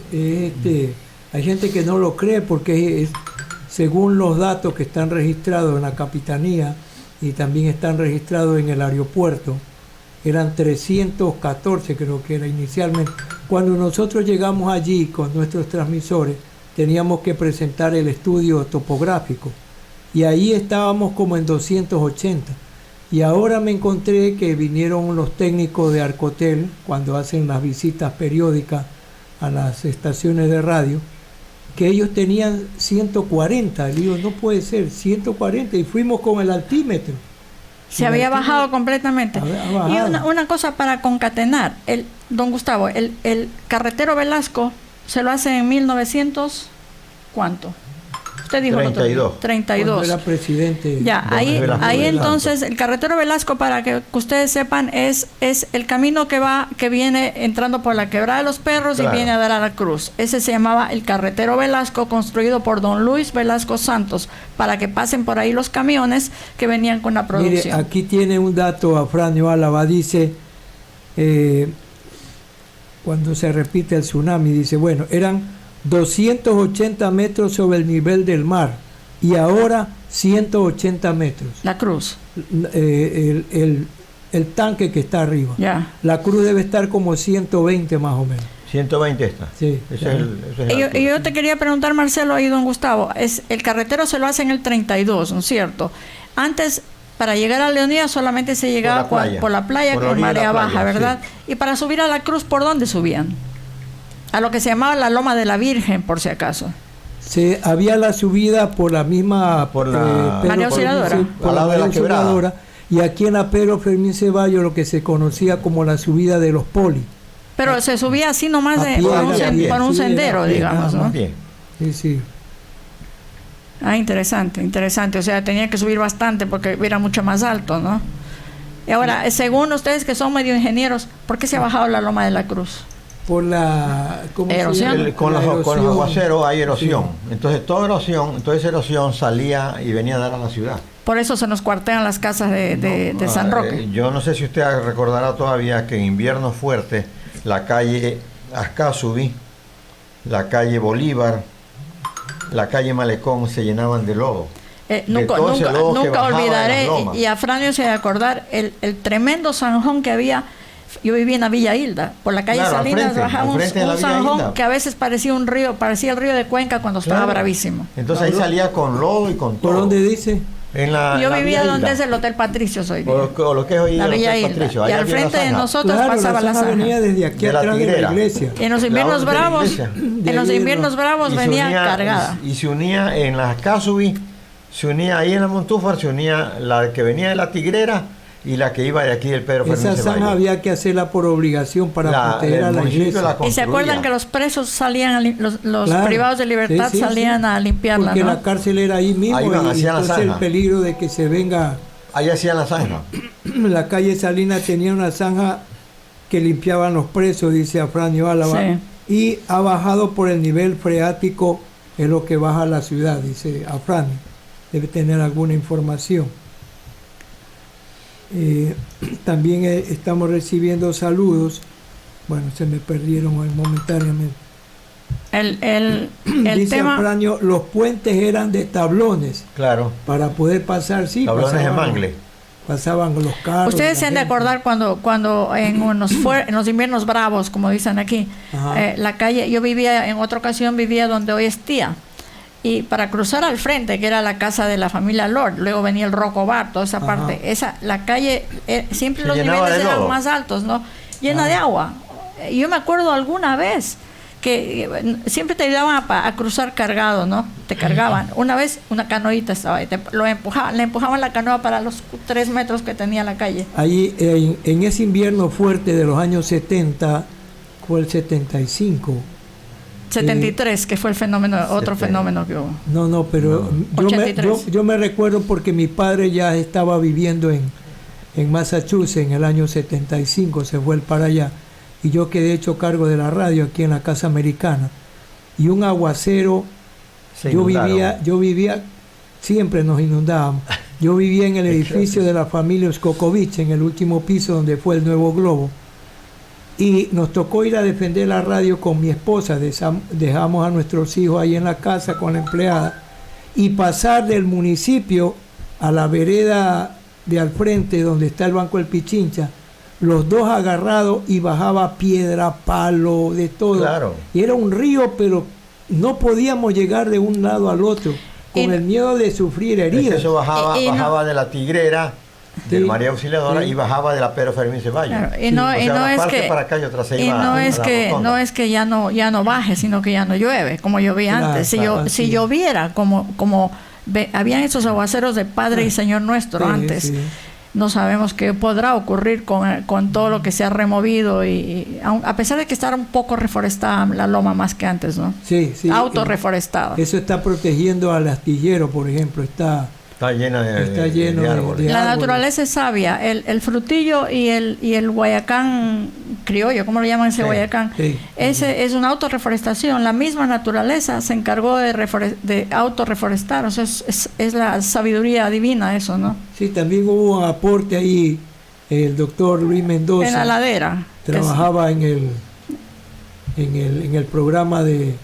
Speaker 4: gente que no lo cree porque según los datos que están registrados en la Capitanía y también están registrados en el aeropuerto, eran 314 creo que era inicialmente. Cuando nosotros llegamos allí con nuestros transmisores, teníamos que presentar el estudio topográfico y ahí estábamos como en 280. Y ahora me encontré que vinieron los técnicos de Arcotel cuando hacen las visitas periódicas a las estaciones de radio, que ellos tenían 140. Le digo, no puede ser, 140, y fuimos con el altímetro.
Speaker 3: Se había bajado completamente. Y una cosa para concatenar, don Gustavo, el carretero Velasco se lo hace en 1900, ¿cuánto? Usted dijo
Speaker 5: 32.
Speaker 3: 32.
Speaker 4: Cuando era presidente.
Speaker 3: Ya, ahí entonces el carretero Velasco, para que ustedes sepan, es el camino que viene entrando por la Quebrada de los Perros, claro, y viene a dar a la Cruz. Ese se llamaba el carretero Velasco, construido por don Luis Velasco Santos, para que pasen por ahí los camiones que venían con la producción.
Speaker 4: Mire, aquí tiene un dato Afranio Álava, dice, cuando se repite el tsunami, dice, bueno, eran 280 metros sobre el nivel del mar y ahora 180 metros.
Speaker 3: La Cruz.
Speaker 4: El tanque que está arriba.
Speaker 3: Ya.
Speaker 4: La Cruz debe estar como 120 más o menos.
Speaker 5: 120 está.
Speaker 4: Sí.
Speaker 3: Y yo te quería preguntar, Marcelo y don Gustavo, el carretero se lo hace en el 32, ¿no es cierto? Antes, para llegar a Leonía solamente se llegaba por la playa con marea baja, ¿verdad? Sí. Y para subir a la Cruz, ¿por dónde subían? A lo que se llamaba la Loma de la Virgen, por si acaso. Había
Speaker 4: la subida por la misma
Speaker 3: María Auxiliadora.
Speaker 4: Por la María Auxiliadora. Y aquí en la Pedro Fermín Ceballos, lo que se conocía como la subida de los Poli.
Speaker 3: Pero se subía así nomás por un sendero, digamos, ¿no?
Speaker 4: Sí.
Speaker 3: Ah, interesante. O sea, tenía que subir bastante porque era mucho más alto, ¿no? Y ahora, según ustedes que son medio ingenieros, ¿por qué se ha bajado la Loma de la Cruz?
Speaker 4: Por la
Speaker 3: erosión.
Speaker 5: Con los aguaceros hay erosión. Sí. Entonces toda esa erosión salía y venía a dar a la ciudad.
Speaker 3: Por eso se nos cuartean las casas de San Roque.
Speaker 5: Yo no sé si usted recordará todavía que en invierno fuerte la calle Ascasubi, la calle Bolívar, la calle Malecón se llenaban de lodo.
Speaker 3: Nunca olvidaré, y a Franio se va a acordar, el tremendo zanjón que había. Yo vivía en la Villa Hilda, por la calle Salinas bajaba un zanjón que a veces parecía un río, parecía el río de Cuenca cuando estaba bravísimo.
Speaker 5: Entonces ahí salía con lodo y con todo.
Speaker 4: ¿Por dónde dice?
Speaker 3: Yo vivía donde es el Hotel Patricio,
Speaker 5: o lo que es hoy
Speaker 3: la Villa Hilda. Patricio, y al frente de nosotros pasaba la zanja.
Speaker 4: Venía desde aquí atrás de la iglesia.
Speaker 3: En los inviernos bravos venía cargada.
Speaker 5: Y se unía en la Casubi, se unía ahí en la Montúfar, se unía la que venía de la Tigrera y la que iba de aquí del Pedro Fermín
Speaker 4: Ceballos. Esa zanja había que hacerla por obligación para proteger a la iglesia.
Speaker 3: Y se acuerdan que los presos salían, los privados de libertad salían a limpiarla,
Speaker 4: porque
Speaker 3: ¿no?
Speaker 4: la cárcel era ahí mismo,
Speaker 5: ahí
Speaker 4: y entonces el peligro de que se venga.
Speaker 5: Ahí hacían la zanja.
Speaker 4: La calle Salinas tenía una zanja que limpiaban los presos, dice Afranio Álava, y ha bajado por el nivel freático, es lo que baja la ciudad, dice Afranio. Debe tener alguna información. También estamos recibiendo saludos. Bueno, se me perdieron momentáneamente. Dice
Speaker 3: tema...
Speaker 4: Afranio, los puentes eran de tablones.
Speaker 5: Claro.
Speaker 4: Para poder pasar,
Speaker 5: tablones de mangle.
Speaker 4: Pasaban los carros.
Speaker 3: Ustedes se han de acordar cuando en los inviernos bravos, como dicen aquí, la calle, yo vivía, en otra ocasión vivía donde hoy es Tía. Y para cruzar al frente, que era la casa de la familia Lord, luego venía el Rocco Bar, toda esa parte, la calle, siempre los niveles eran más altos, ¿no? Llena de agua. Yo me acuerdo alguna vez que siempre te ayudaban a cruzar cargado, ¿no? Te cargaban. Una vez una canoita estaba ahí, le empujaban la canoa para los 3 metros que tenía la calle.
Speaker 4: Ahí, en ese invierno fuerte de los años 70, fue el 75.
Speaker 3: 73, que fue el fenómeno, otro fenómeno que hubo.
Speaker 4: No, pero yo me recuerdo porque mi padre ya estaba viviendo en Massachusetts en el año 75, se fue para allá, y yo quedé hecho cargo de la radio aquí en la Casa Americana, y un aguacero, yo vivía, siempre nos inundábamos, yo vivía en el edificio de la familia Skokovich, en el último piso donde fue el Nuevo Globo, y nos tocó ir a defender la radio con mi esposa, dejamos a nuestros hijos ahí en la casa con la empleada, y pasar del municipio a la vereda de al frente, donde está el Banco del Pichincha, los dos agarrados y bajaba piedra, palo, de todo.
Speaker 5: Claro.
Speaker 4: Y era un río, pero no podíamos llegar de un lado al otro, con el miedo de sufrir heridas.
Speaker 5: Es que eso bajaba de la Tigrera, del María Auxiliadora, y bajaba de la Pedro Fermín Ceballos.
Speaker 3: Claro, y no es que
Speaker 5: para acá y otra se
Speaker 3: y
Speaker 5: iba
Speaker 3: no es
Speaker 5: a la
Speaker 3: que
Speaker 5: rotonda.
Speaker 3: no es que ya no baje, sino que ya no llueve como llovía antes. Si lloviera como habían esos aguaceros de Padre y Señor Nuestro antes, no sabemos qué podrá ocurrir con todo lo que se ha removido y a pesar de que está un poco reforestada la loma más que antes, ¿no?
Speaker 4: Sí.
Speaker 3: Autorreforestada.
Speaker 4: Eso está protegiendo al astillero, por ejemplo, está
Speaker 5: lleno de
Speaker 4: árboles.
Speaker 3: La naturaleza es sabia. El frutillo y el guayacán criollo, ¿cómo le llaman ese guayacán? Ese es una autorreforestación. La misma naturaleza se encargó de autorreforestar. O sea, es la sabiduría divina eso, ¿no?
Speaker 4: Sí, también hubo un aporte ahí. El doctor Luis Mendoza.
Speaker 3: En la ladera.
Speaker 4: Trabajaba en el programa de...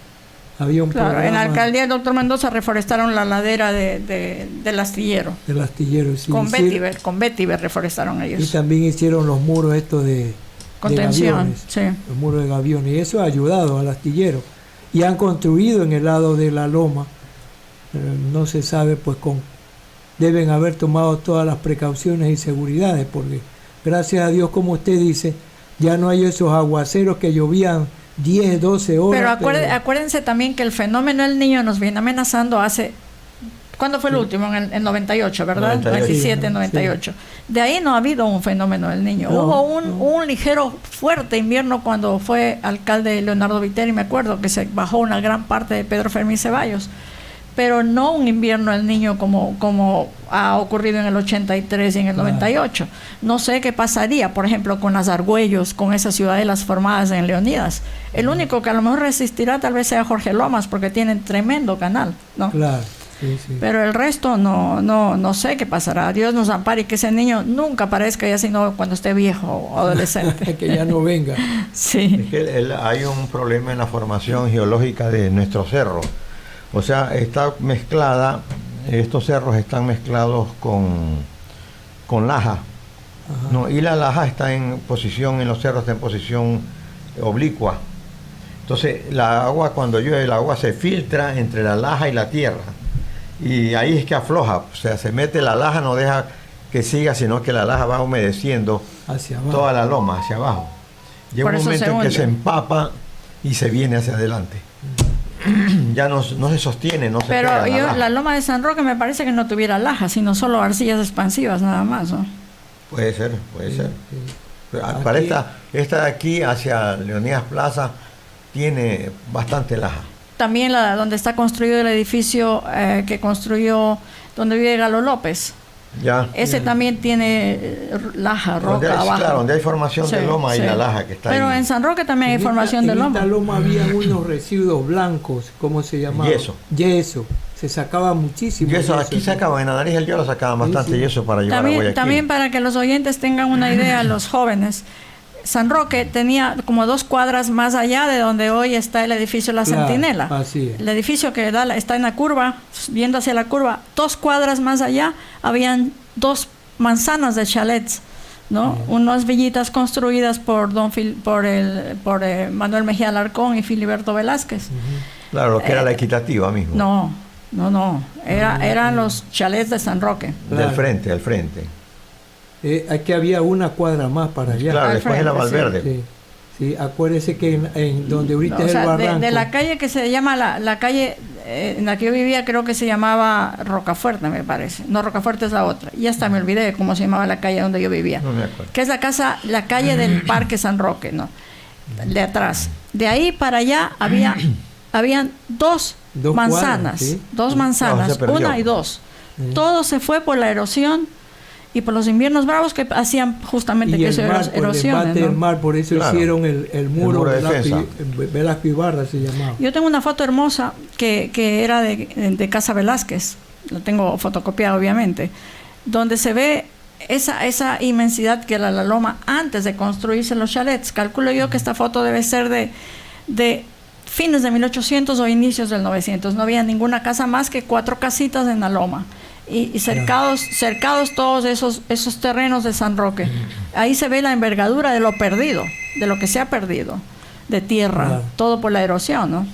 Speaker 4: Había un programa,
Speaker 3: en la alcaldía del doctor Mendoza reforestaron la ladera del astillero.
Speaker 4: Del astillero, sí.
Speaker 3: Con Vetiver reforestaron ellos.
Speaker 4: Y también hicieron los muros estos de
Speaker 3: contención,
Speaker 4: gaviones, los muros de gaviones. Y eso ha ayudado al astillero. Y han construido en el lado de la loma. No se sabe, pues deben haber tomado todas las precauciones y seguridades, porque gracias a Dios, como usted dice, ya no hay esos aguaceros que llovían 10, 12 horas.
Speaker 3: Pero acuérdense también que el fenómeno del Niño nos viene amenazando hace... ¿Cuándo fue el último? En el 98, ¿verdad? 97, 98. Sí. De ahí no ha habido un fenómeno del Niño. Hubo un ligero, fuerte invierno cuando fue alcalde Leonardo Viteri, me acuerdo, que se bajó una gran parte de Pedro Fermín Ceballos. Pero no un invierno del Niño como ha ocurrido en el 83 y en el 98. No sé qué pasaría, por ejemplo, con las Argüellos, con esas ciudadelas formadas en Leonidas. El único que a lo mejor resistirá tal vez sea Jorge Lomas, porque tienen tremendo canal, ¿no?
Speaker 4: Claro. Sí.
Speaker 3: Pero el resto no sé qué pasará. Dios nos ampare y que ese niño nunca aparezca, ya sino cuando esté viejo o adolescente.
Speaker 4: Que ya no venga.
Speaker 3: Sí.
Speaker 5: Es que hay un problema en la formación geológica de nuestro cerro. O sea, está mezclada, estos cerros están mezclados con laja, ¿no? Y la laja está en los cerros está en posición oblicua. Entonces, la agua, cuando llueve, el agua se filtra entre la laja y la tierra. Y ahí es que afloja, o sea, se mete la laja, no deja que siga, sino que la laja va humedeciendo
Speaker 4: hacia abajo,
Speaker 5: toda la loma, hacia abajo. Llega un momento en que se empapa y se viene hacia adelante. Ya no se sostiene, no se
Speaker 3: pega.
Speaker 5: Pero
Speaker 3: la loma de San Roque me parece que no tuviera laja, sino solo arcillas expansivas nada más, ¿no?
Speaker 5: Puede ser. Pero para esta de aquí hacia Leonidas Plaza tiene bastante laja.
Speaker 3: También donde está construido el edificio que construyó donde vive Galo López. Ese también tiene laja, roca abajo.
Speaker 5: Claro, donde hay formación de loma y la laja que está
Speaker 3: Pero
Speaker 5: ahí.
Speaker 3: En San Roque también hay formación de loma.
Speaker 4: En esta loma había unos residuos blancos, ¿cómo se llamaba?
Speaker 5: Yeso.
Speaker 4: Se sacaba muchísimo
Speaker 5: yeso. Aquí sacaban, en Nariz el Día lo sacaban bastante yeso para llevar a Guayaquil.
Speaker 3: También para que los oyentes tengan una idea, los jóvenes. San Roque tenía como 2 cuadras más allá de donde hoy está el edificio La Centinela.
Speaker 4: Así es.
Speaker 3: El edificio que está en la curva, viendo hacia la curva, 2 cuadras más allá habían 2 manzanas de chalets, ¿no? Unas villitas construidas por Manuel Mejía Alarcón y Filiberto Velázquez.
Speaker 5: Claro, lo que era la equitativa mismo.
Speaker 3: No. Eran los chalets de San Roque.
Speaker 5: Del frente, al frente.
Speaker 4: Aquí había una cuadra más para allá.
Speaker 5: Claro, después de la Valverde.
Speaker 4: Sí, acuérdese que en donde ahorita es el barranco.
Speaker 3: De la calle que se llama la calle en la que yo vivía, creo que se llamaba Rocafuerte, me parece. No, Rocafuerte es la otra. Y hasta me olvidé cómo se llamaba la calle donde yo vivía.
Speaker 5: No me acuerdo.
Speaker 3: Que es la calle del Parque San Roque, ¿no? De atrás. De ahí para allá habían 2 manzanas.
Speaker 4: Cuadras, ¿sí?
Speaker 3: 2 manzanas, 1 y 2. Todo se fue por la erosión y por los inviernos bravos que hacían justamente que eso erosione,
Speaker 4: el mar, por eso hicieron el muro
Speaker 5: de defensa.
Speaker 4: Velasco Ibarra se llamaba.
Speaker 3: Yo tengo una foto hermosa que era de Casa Velázquez, lo tengo fotocopiado obviamente, donde se ve esa inmensidad que era la loma antes de construirse los chalets. Calculo yo que esta foto debe ser de fines de 1800 o inicios del 900. No había ninguna casa más que 4 casitas en la loma. y cercados todos esos terrenos de San Roque. Ahí se ve la envergadura de lo perdido, de lo que se ha perdido, de tierra, todo por la erosión, ¿no?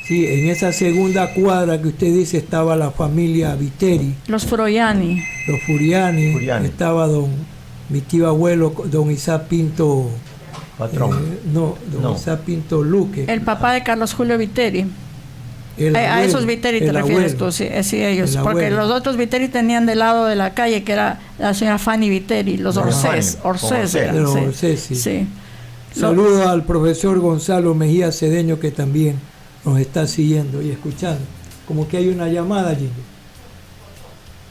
Speaker 4: Sí, en esa segunda cuadra que usted dice estaba la familia Viteri.
Speaker 3: Los Furiani.
Speaker 4: Los Furiani. Estaba mi tío abuelo, don Isaac Pinto.
Speaker 5: Patrón.
Speaker 4: Don Isaac Pinto Luque.
Speaker 3: El papá de Carlos Julio Viteri. A esos Viteri te refieres tú, sí, ellos. Porque los otros Viteri tenían del lado de la calle, que era la señora Fanny Viteri, los Orsés. Sí.
Speaker 4: Saludos al profesor Gonzalo Mejía Cedeño, que también nos está siguiendo y escuchando. Como que hay una llamada allí.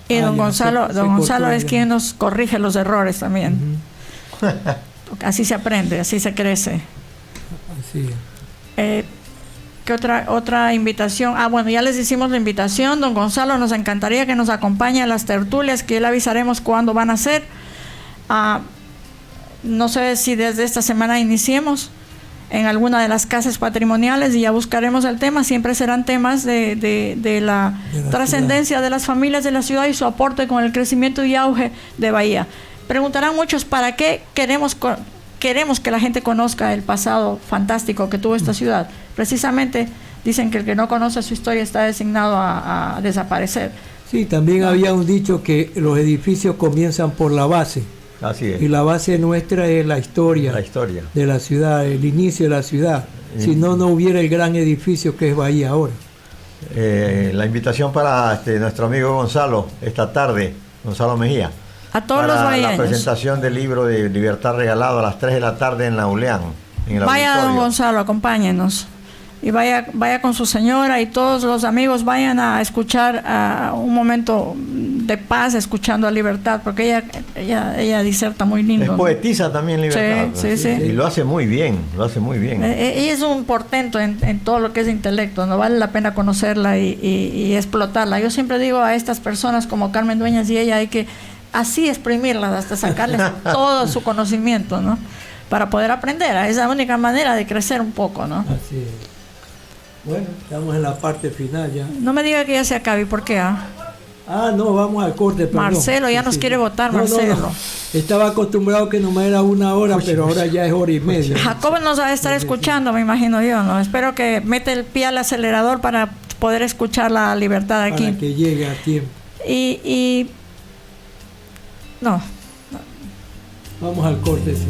Speaker 3: Y don Gonzalo es quien nos corrige los errores también. Así se aprende, así se crece.
Speaker 4: Así es.
Speaker 3: ¿Qué otra invitación? Bueno, ya les hicimos la invitación. Don Gonzalo, nos encantaría que nos acompañe a las tertulias, que ya le avisaremos cuándo van a ser. No sé si desde esta semana iniciemos en alguna de las casas patrimoniales y ya buscaremos el tema. Siempre serán temas de la trascendencia de las familias de la ciudad y su aporte con el crecimiento y auge de Bahía. Preguntarán muchos, ¿para qué queremos que la gente conozca el pasado fantástico que tuvo esta ciudad? Precisamente dicen que el que no conoce su historia está designado a desaparecer.
Speaker 4: Sí, también había un dicho que los edificios comienzan por la base.
Speaker 5: Así es.
Speaker 4: Y la base nuestra es la historia de la ciudad, el inicio de la ciudad. Si no hubiera el gran edificio que es Bahía ahora.
Speaker 5: La invitación para nuestro amigo Gonzalo esta tarde, Gonzalo Mejía.
Speaker 3: A todos los bahianos.
Speaker 5: La presentación del libro de Libertad Regalado a las 3 de la tarde en la ULEAN.
Speaker 3: Vaya don Gonzalo, acompáñenos. Y vaya con su señora y todos los amigos vayan a escuchar un momento de paz, escuchando a Libertad, porque ella diserta muy lindo.
Speaker 5: Es poetisa también Libertad.
Speaker 3: Sí.
Speaker 5: Y lo hace muy bien,
Speaker 3: Ella es un portento en todo lo que es intelecto, no vale la pena conocerla y explotarla. Yo siempre digo a estas personas como Carmen Dueñas y ella, hay que así exprimirlas hasta sacarles todo su conocimiento, ¿no? Para poder aprender. Es la única manera de crecer un poco, ¿no?
Speaker 4: Así es. Bueno, estamos en la parte final ya.
Speaker 3: No me diga que ya se acabe, ¿por qué?
Speaker 4: No, vamos al corte. Perdón.
Speaker 3: Marcelo, ya nos quiere votar, Marcelo.
Speaker 4: No. Estaba acostumbrado que nomás era 1 hora, pero ahora ya es 1:30.
Speaker 3: Jacobo nos va a estar escuchando, me imagino yo, ¿no? Espero que mete el pie al acelerador para poder escuchar la Libertad aquí.
Speaker 4: Para que llegue a tiempo.
Speaker 3: No.
Speaker 4: Vamos al corte, sí.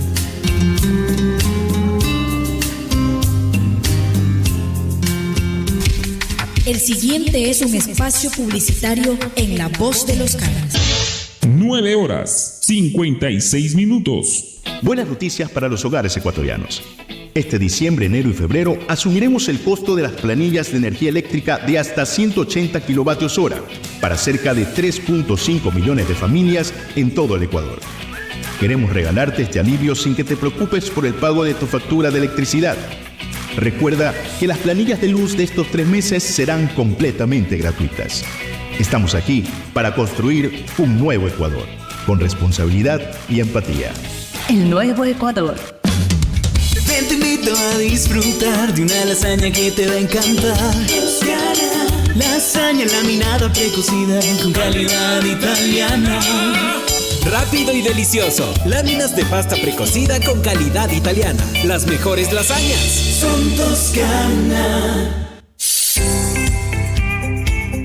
Speaker 11: El siguiente es un espacio publicitario en La Voz de los Caras.
Speaker 1: 9:56. Buenas noticias para los hogares ecuatorianos. Este diciembre, enero y febrero asumiremos el costo de las planillas de energía eléctrica de hasta 180 kilovatios hora para cerca de 3.5 millones de familias en todo el Ecuador. Queremos regalarte este alivio sin que te preocupes por el pago de tu factura de electricidad. Recuerda que las planillas de luz de estos 3 meses serán completamente gratuitas. Estamos aquí para construir un nuevo Ecuador, con responsabilidad y empatía.
Speaker 10: El nuevo Ecuador.
Speaker 9: Ven, te invito a disfrutar de una lasaña que te va a encantar. Lasaña laminada precocida con calidad italiana.
Speaker 7: Rápido y delicioso. Láminas de pasta precocida con calidad italiana. Las mejores lasañas
Speaker 9: son Toscana.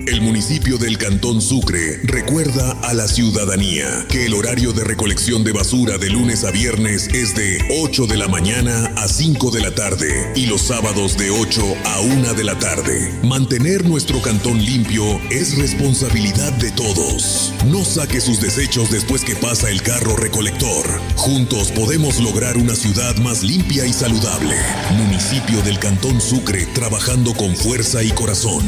Speaker 6: El municipio del Cantón Sucre recuerda a la ciudadanía que el horario de recolección de basura de lunes a viernes es de 8 de la mañana a 5 de la tarde y los sábados de 8 a 1 de la tarde. Mantener nuestro cantón limpio es responsabilidad de todos. No saque sus desechos después que pasa el carro recolector. Juntos podemos lograr una ciudad más limpia y saludable. Municipio del Cantón Sucre, trabajando con fuerza y corazón.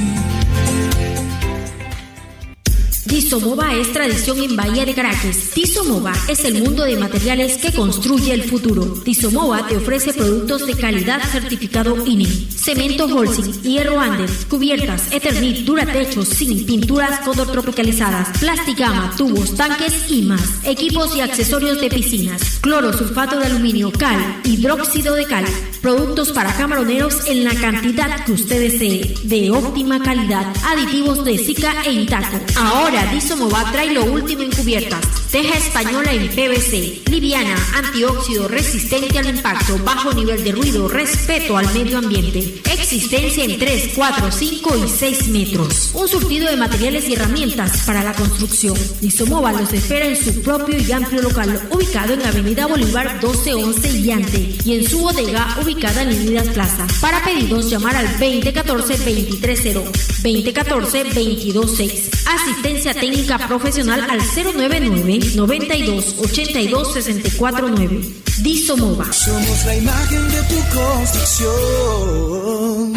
Speaker 2: Disomova es tradición en Bahía de Caracas. Disomova es el mundo de materiales que construye el futuro. Disomova te ofrece productos de calidad certificado INE. Cemento Holcim, hierro Andes, cubiertas, Eternit, Duratechos, zinc, pinturas color tropicalizadas, plasticama, tubos, tanques y más. Equipos y accesorios de piscinas. Cloro, sulfato de aluminio, cal, hidróxido de cal. Productos para camaroneros en la cantidad que usted desee, de óptima calidad. Aditivos de Zika e Intaco. Ahora Ahora Disomova trae lo último en cubiertas. Teja española en PVC, liviana, antióxido, resistente al impacto, bajo nivel de ruido, respeto al medio ambiente. Existencia en 3, 4, 5 y 6 metros. Un surtido de materiales y herramientas para la construcción. Disomova los espera en su propio y amplio local, ubicado en Avenida Bolívar 1211 y Llante, y en su bodega ubicada en Unidas Plaza. Para pedidos, llamar al 2014-230, 2014-226. Asistencia técnica profesional al 099-92-82-649. Disomova.
Speaker 9: Somos la imagen de tu construcción.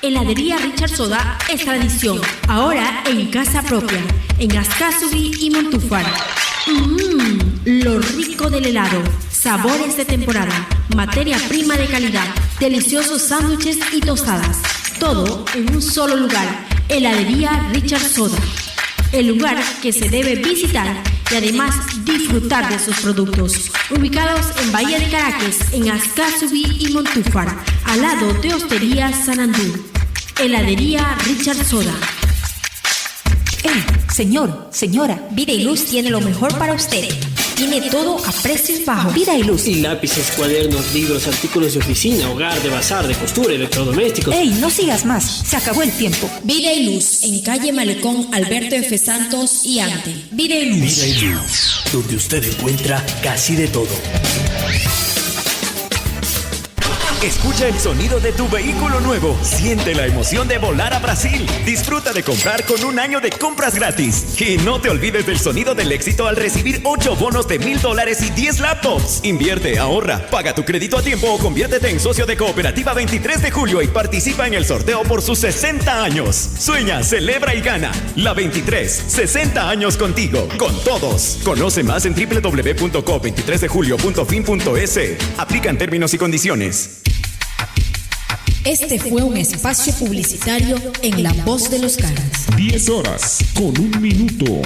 Speaker 2: Heladería Richard Soda es tradición, ahora en casa propia, en Ascasubi y Montúfar. Lo rico del helado, sabores de temporada, materia prima de calidad, deliciosos sándwiches y tostadas. Todo en un solo lugar, Heladería Richard Soda. El lugar que se debe visitar y además disfrutar de sus productos. Ubicados en Bahía de Caracas, en Ascasubi y Montúfar, al lado de Hostería San Andrés. Heladería Richard Soda.
Speaker 10: ¡Ey, señor, señora! Vida y Luz tiene lo mejor para usted. Tiene todo a precios bajos. Vida y Luz.
Speaker 12: Y lápices, cuadernos, libros, artículos de oficina, hogar, de bazar, de costura, electrodomésticos.
Speaker 10: ¡Ey, no sigas más! Se acabó el tiempo.
Speaker 2: Vida y Luz, en calle Malecón, Alberto F. Santos y Ante. Vida y Luz.
Speaker 13: Vida y Luz, donde usted encuentra casi de todo.
Speaker 14: Escucha el sonido de tu vehículo nuevo. Siente la emoción de volar a Brasil. Disfruta de comprar con un año de compras gratis. Y no te olvides del sonido del éxito al recibir 8 bonos de $1,000 y 10 laptops. Invierte, ahorra, paga tu crédito a tiempo o conviértete en socio de Cooperativa 23 de Julio y participa en el sorteo por sus 60 años. Sueña, celebra y gana. La 23, 60 años contigo, con todos. Conoce más en www.co23dejulio.fin.es. Aplican términos y condiciones.
Speaker 11: Este fue un espacio publicitario en La Voz de los Caras.
Speaker 8: 10 horas con 1 minuto.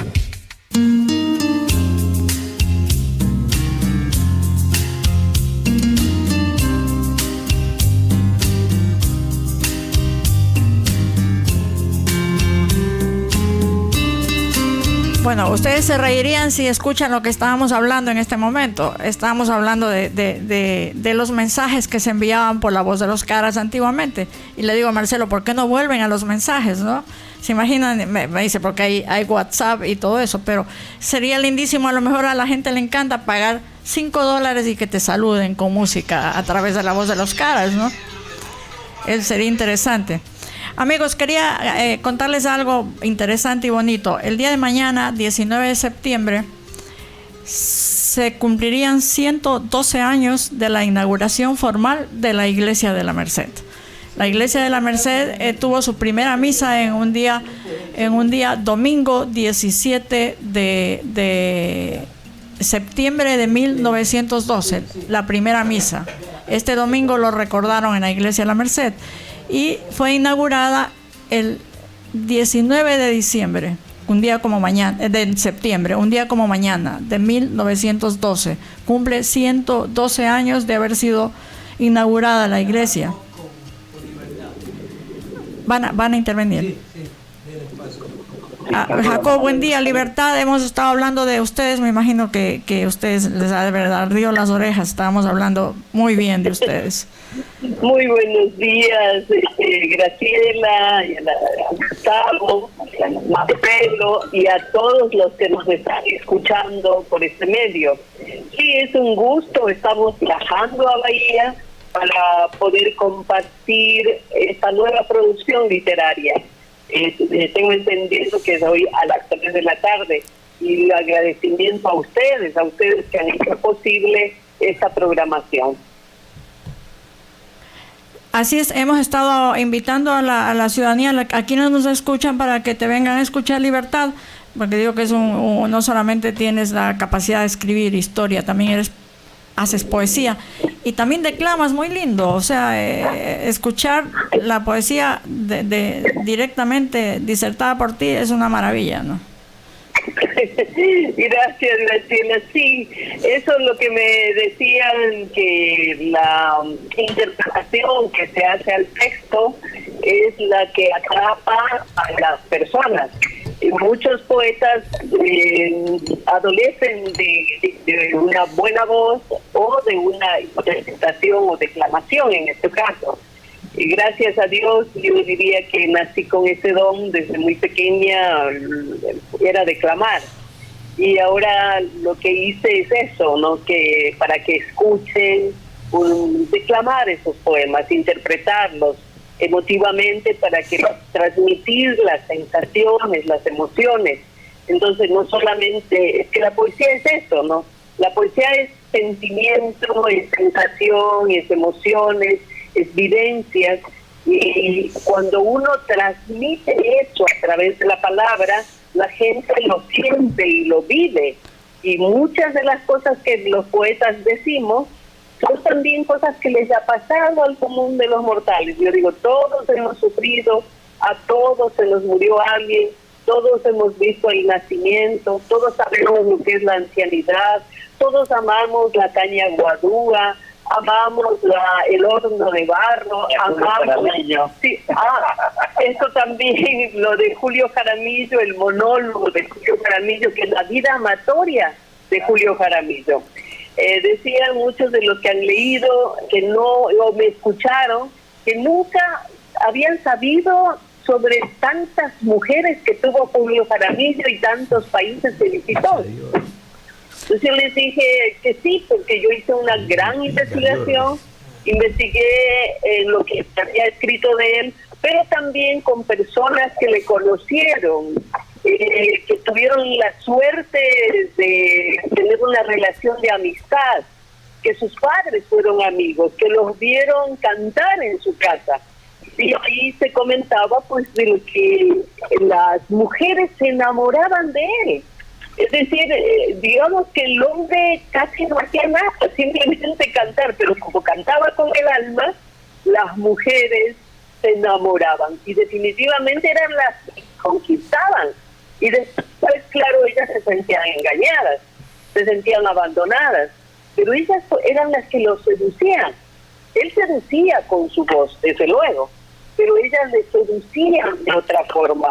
Speaker 3: Bueno, ustedes se reirían si escuchan lo que estábamos hablando en este momento. Estábamos hablando de los mensajes que se enviaban por La Voz de los Caras antiguamente. Y le digo a Marcelo, ¿por qué no vuelven a los mensajes, no? Se imaginan, me dice, porque hay WhatsApp y todo eso, pero sería lindísimo, a lo mejor a la gente le encanta pagar $5 y que te saluden con música a través de La Voz de los Caras, ¿no? Eso sería interesante. Amigos, quería contarles algo interesante y bonito. El día de mañana, 19 de septiembre, se cumplirían 112 años de la inauguración formal de la Iglesia de la Merced. La Iglesia de la Merced tuvo su primera misa en un día domingo 17 de septiembre de 1912, la primera misa. Este domingo lo recordaron en la Iglesia de la Merced. Y fue inaugurada el 19 de diciembre, un día como mañana, de septiembre, un día como mañana, de 1912. Cumple 112 años de haber sido inaugurada la iglesia. Van a intervenir. Jacob, buen día, Libertad. Hemos estado hablando de ustedes, me imagino que ustedes les ha de verdad ardido las orejas. Estábamos hablando muy bien de ustedes.
Speaker 15: Muy buenos días, Graciela, y a Gustavo, a Marcelo y a todos los que nos están escuchando por este medio. Sí, es un gusto, estamos viajando a Bahía para poder compartir esta nueva producción literaria. Tengo entendido que es hoy a las 3 de la tarde, y el agradecimiento a ustedes que han hecho posible esta programación.
Speaker 3: Así es, hemos estado invitando a la ciudadanía, a quienes nos escuchan, para que te vengan a escuchar Libertad, porque digo que es no solamente tienes la capacidad de escribir historia, también haces poesía y también declamas muy lindo. O sea, escuchar la poesía directamente disertada por ti es una maravilla, ¿no?
Speaker 15: Gracias, Graciela. Sí, eso es lo que me decían, que la interpretación que se hace al texto es la que atrapa a las personas. muchos poetas adolecen de una buena voz o de una interpretación o declamación en este caso. Y gracias a Dios yo diría que nací con ese don desde muy pequeña, era declamar. Y ahora lo que hice es eso, ¿no? Que para que escuchen, declamar esos poemas, interpretarlos emotivamente para que transmitir las sensaciones, las emociones. Entonces no solamente, es que la poesía es eso, ¿no? La poesía es sentimiento, es sensación, es emociones, es vivencias, y cuando uno transmite eso a través de la palabra, la gente lo siente y lo vive, y muchas de las cosas que los poetas decimos son también cosas que les ha pasado al común de los mortales. Yo digo, todos hemos sufrido, a todos se nos murió alguien, todos hemos visto el nacimiento, todos sabemos lo que es la ancianidad, todos amamos la caña guadúa, amamos el horno de barro, amamos... Sí, eso también, lo de Julio Jaramillo, el monólogo de Julio Jaramillo, que es la vida amatoria de Julio Jaramillo. Decían muchos de los que han leído, que no o me escucharon, que nunca habían sabido sobre tantas mujeres que tuvo Julio Jaramillo y tantos países que visitó. Entonces yo les dije que sí, porque yo hice una gran investigación, investigué lo que había escrito de él, pero también con personas que le conocieron, que tuvieron la suerte de tener una relación de amistad, que sus padres fueron amigos, que los vieron cantar en su casa. Y ahí se comentaba pues de lo que las mujeres se enamoraban de él. Es decir, digamos que el hombre casi no hacía nada, simplemente cantar, pero como cantaba con el alma, las mujeres se enamoraban y definitivamente eran las que conquistaban. Y después, claro, ellas se sentían engañadas, se sentían abandonadas, pero ellas eran las que los seducían. Él seducía con su voz, desde luego, pero ellas le seducían de otra forma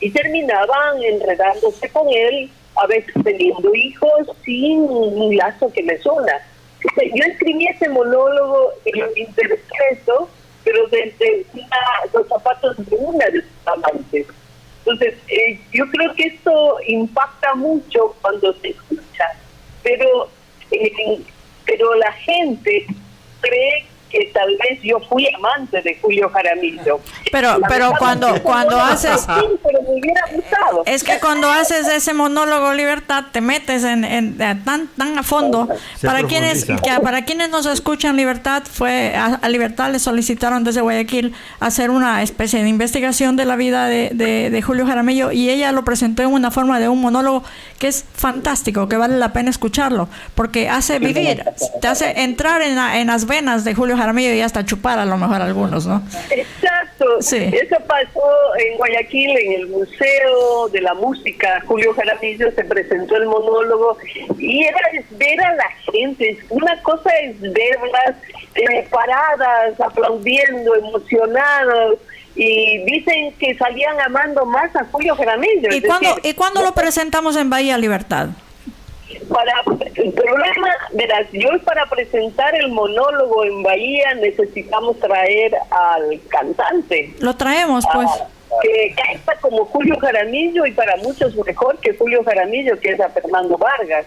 Speaker 15: y terminaban enredándose con él, a veces teniendo hijos sin un lazo que les una. Yo escribí ese monólogo y lo interpreto, pero desde los zapatos de una de sus amantes. Entonces, yo creo que esto impacta mucho cuando se escucha, pero la gente cree que tal vez yo fui amante de Julio Jaramillo.
Speaker 3: Pero cuando haces...
Speaker 15: Sí, pero me hubiera gustado.
Speaker 3: Es que cuando haces ese monólogo, Libertad, te metes en tan a fondo. Para quienes nos escuchan, Libertad a Libertad le solicitaron desde Guayaquil hacer una especie de investigación de la vida de Julio Jaramillo, y ella lo presentó en una forma de un monólogo que es fantástico, que vale la pena escucharlo, porque hace vivir, te hace entrar en las venas de Julio Jaramillo y hasta chupar a lo mejor algunos, ¿no?
Speaker 15: Exacto,
Speaker 3: sí.
Speaker 15: Eso pasó en Guayaquil, en el Museo de la Música. Julio Jaramillo se presentó el monólogo y era ver a la gente. Una cosa es verlas paradas, aplaudiendo, emocionadas, y dicen que salían amando más a Julio Jaramillo.
Speaker 3: ¿Y cuándo lo presentamos en Bahía Libertad?
Speaker 15: El problema, verás, yo para presentar el monólogo en Bahía necesitamos traer al cantante.
Speaker 3: Lo traemos, pues.
Speaker 15: Que canta como Julio Jaramillo y para muchos mejor que Julio Jaramillo, que es a Fernando Vargas.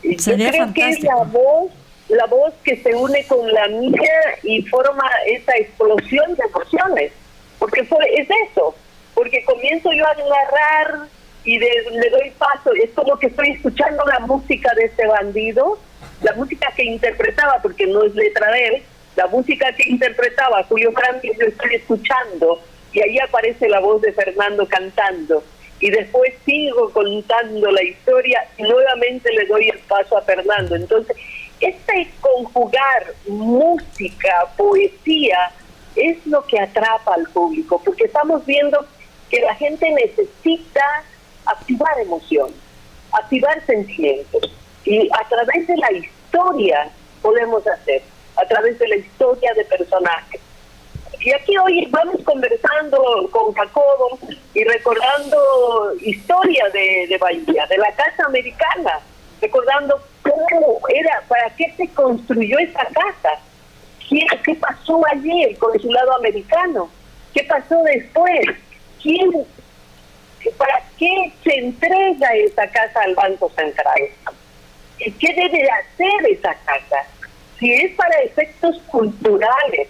Speaker 15: Y yo creo fantástico. Que es la voz que se une con la mía y forma esa explosión de emociones. Porque es eso, porque comienzo yo a narrar y le doy paso, es como que estoy escuchando la música de este bandido, la música que interpretaba, porque no es letra de él, la música que interpretaba Julio Jaramillo, yo estoy escuchando, y ahí aparece la voz de Fernando cantando, y después sigo contando la historia, y nuevamente le doy el paso a Fernando. Entonces, este conjugar música, poesía, es lo que atrapa al público, porque estamos viendo que la gente necesita activar emociones, activar sentimientos, y a través de la historia podemos hacer, a través de la historia de personajes. Y aquí hoy vamos conversando con Jacobo y recordando historia de Bahía, de la Casa Americana, recordando cómo era, para qué se construyó esa casa, qué pasó allí, el consulado americano, qué pasó después, para qué se entrega esa casa al Banco Central, y qué debe hacer esa casa, si es para efectos culturales,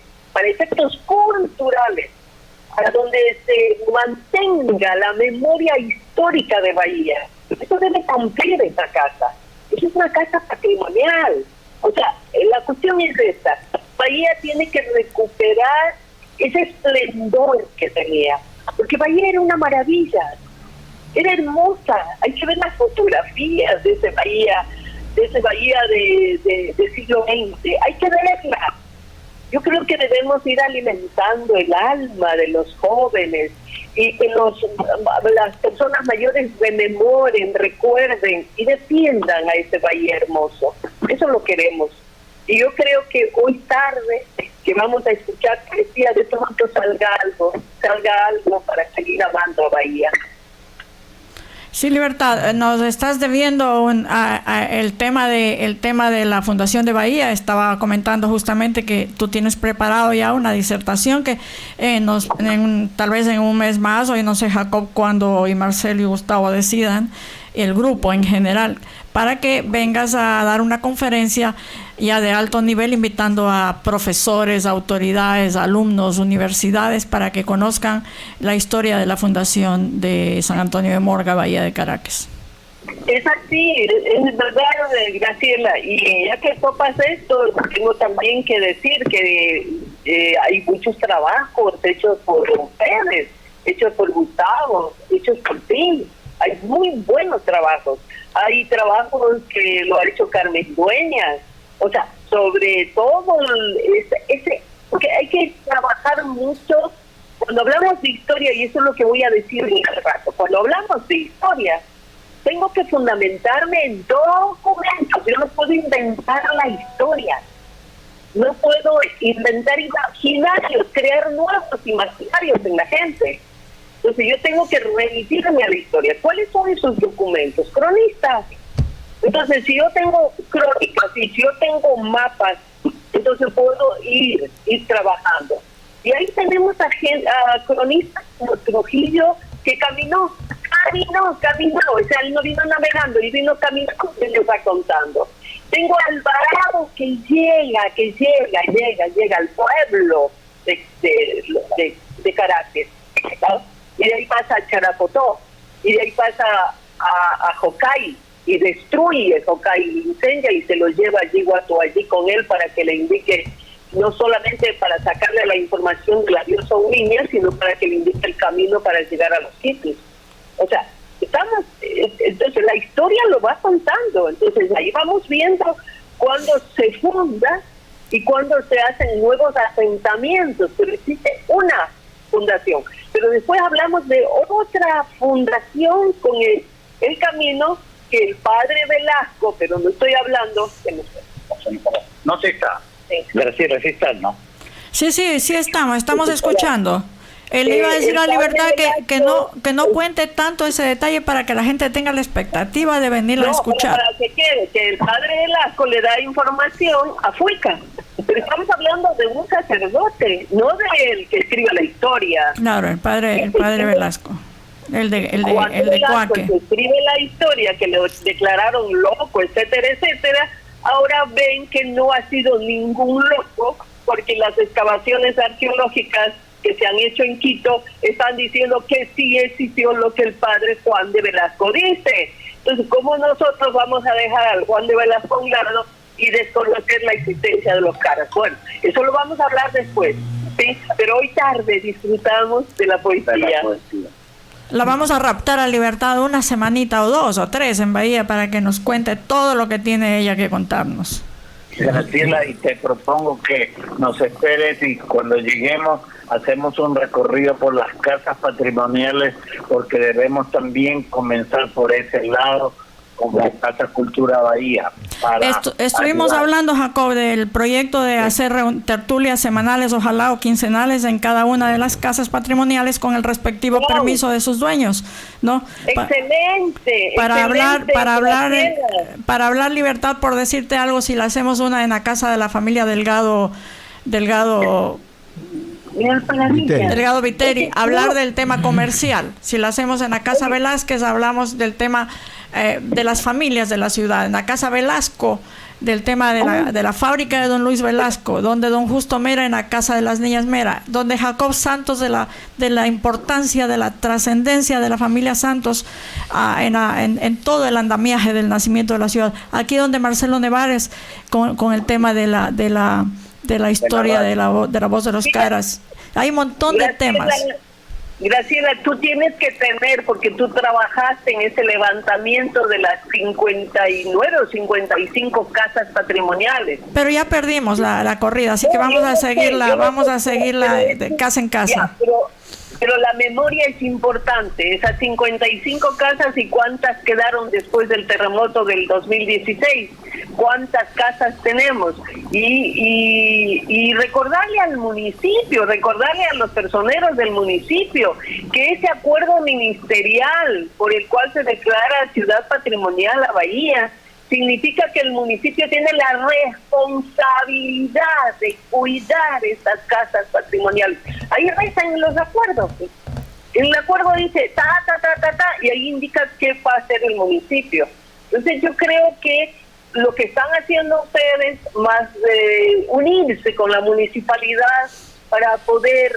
Speaker 15: para donde se mantenga la memoria histórica de Bahía. Eso debe cumplir esa casa. Esa es una casa patrimonial. O sea, la cuestión es esta. Bahía tiene que recuperar ese esplendor que tenía. Porque Bahía era una maravilla. Era hermosa. Hay que ver las fotografías de ese Bahía de siglo XX. Hay que verla. Yo creo que debemos ir alimentando el alma de los jóvenes y que las personas mayores rememoren, recuerden y defiendan a ese Bahía hermoso. Eso lo queremos. Y yo creo que hoy tarde, que vamos a escuchar poesía, de pronto salga algo para seguir amando a Bahía.
Speaker 3: Sí, Libertad, nos estás debiendo el tema de la Fundación de Bahía. Estaba comentando justamente que tú tienes preparado ya una disertación que tal vez en un mes más, hoy no sé, Jacob, cuando y Marcelo y Gustavo decidan, el grupo en general, para que vengas a dar una conferencia ya de alto nivel, invitando a profesores, autoridades, alumnos, universidades, para que conozcan la historia de la Fundación de San Antonio de Morga, Bahía de Caracas.
Speaker 15: Es así, es verdad, Graciela, y ya que topas esto, tengo también que decir que hay muchos trabajos hechos por ustedes, hechos por Gustavo, hechos por ti. Hay muy buenos trabajos. Hay trabajos que lo ha hecho Carmen Dueñas. O sea, sobre todo porque hay que trabajar mucho. Cuando hablamos de historia, y eso es lo que voy a decir en un rato, cuando hablamos de historia, tengo que fundamentarme en documentos. Yo no puedo inventar la historia. No puedo inventar imaginarios, crear nuevos imaginarios en la gente. Entonces yo tengo que remitirme a la historia. ¿Cuáles son esos documentos? Cronistas. Entonces, si yo tengo crónicas y si yo tengo mapas, entonces puedo ir trabajando. Y ahí tenemos a cronistas como Trujillo, que caminó. O sea, él no vino navegando, él vino caminando y me va contando. Tengo a Alvarado que llega al pueblo de Caracas, ¿no? Y de ahí pasa a Charapotó, y de ahí pasa a Jocay, y destruye Jocay, incendia y se lo lleva allí Guato allí con él para que le indique, no solamente para sacarle la información de la diosa Uniña, sino para que le indique el camino para llegar a los sitios. O sea, entonces la historia lo va contando, entonces ahí vamos viendo cuando se funda y cuando se hacen nuevos asentamientos, pero existe una fundación. Pero después hablamos de otra fundación con el camino que el padre Velasco, pero no estoy hablando...
Speaker 16: No se está. Graciela, sí está, ¿no?
Speaker 3: Sí, estamos escuchando. Él iba a decir a Libertad que no cuente tanto ese detalle para que la gente tenga la expectativa de venirla a escuchar.
Speaker 15: Para que quede, que el padre Velasco le da información a Fuica. Pero estamos hablando de un sacerdote, no del que escribe la historia.
Speaker 3: Claro, el padre Velasco. El de Cuaque.
Speaker 15: Que escribe la historia, que lo declararon loco, etcétera, etcétera. Ahora ven que no ha sido ningún loco, porque las excavaciones arqueológicas que se han hecho en Quito están diciendo que sí existió lo que el padre Juan de Velasco dice. Entonces, ¿cómo nosotros vamos a dejar al Juan de Velasco a un lado y desconocer la existencia de los caras? Bueno, eso lo vamos a hablar después, ¿sí? Pero hoy tarde disfrutamos de la poesía.
Speaker 3: La vamos a raptar a Libertad una semanita o 2 o 3 en Bahía para que nos cuente todo lo que tiene ella que contarnos.
Speaker 16: Graciela, y te propongo que nos esperes y cuando lleguemos hacemos un recorrido por las casas patrimoniales, porque debemos también comenzar por ese lado con la Casa Cultura Bahía.
Speaker 3: Estuvimos hablando, Jacob, del proyecto de hacer tertulias semanales, ojalá, o quincenales en cada una de las casas patrimoniales con el respectivo permiso de sus dueños, ¿no?
Speaker 15: Excelente.
Speaker 3: Para hablar libertad, por decirte algo, si la hacemos una en la casa de la familia Delgado Viteri, hablar del tema comercial. Si lo hacemos en la Casa Velázquez, hablamos del tema de las familias de la ciudad. En la Casa Velasco, del tema de la fábrica de don Luis Velasco, donde don Justo Mera en la Casa de las Niñas Mera, donde Jacob Santos de la importancia, de la trascendencia de la familia Santos en todo el andamiaje del nacimiento de la ciudad. Aquí donde Marcelo Nevares con el tema de la historia de la voz de los Caras. Hay un montón de temas.
Speaker 15: Graciela, tú tienes que tener, porque tú trabajaste en ese levantamiento de las 59 o 55 casas patrimoniales.
Speaker 3: Pero ya perdimos la corrida, así que vamos a seguirla de casa en casa.
Speaker 15: Ya, pero la memoria es importante, esas 55 casas y cuántas quedaron después del terremoto del 2016, cuántas casas tenemos y recordarle al municipio, recordarle a los personeros del municipio que ese acuerdo ministerial por el cual se declara ciudad patrimonial la Bahía significa que el municipio tiene la responsabilidad de cuidar estas casas patrimoniales. Ahí rezan en los acuerdos. En el acuerdo dice y ahí indica qué va a hacer el municipio. Entonces yo creo que lo que están haciendo ustedes, más unirse con la municipalidad para poder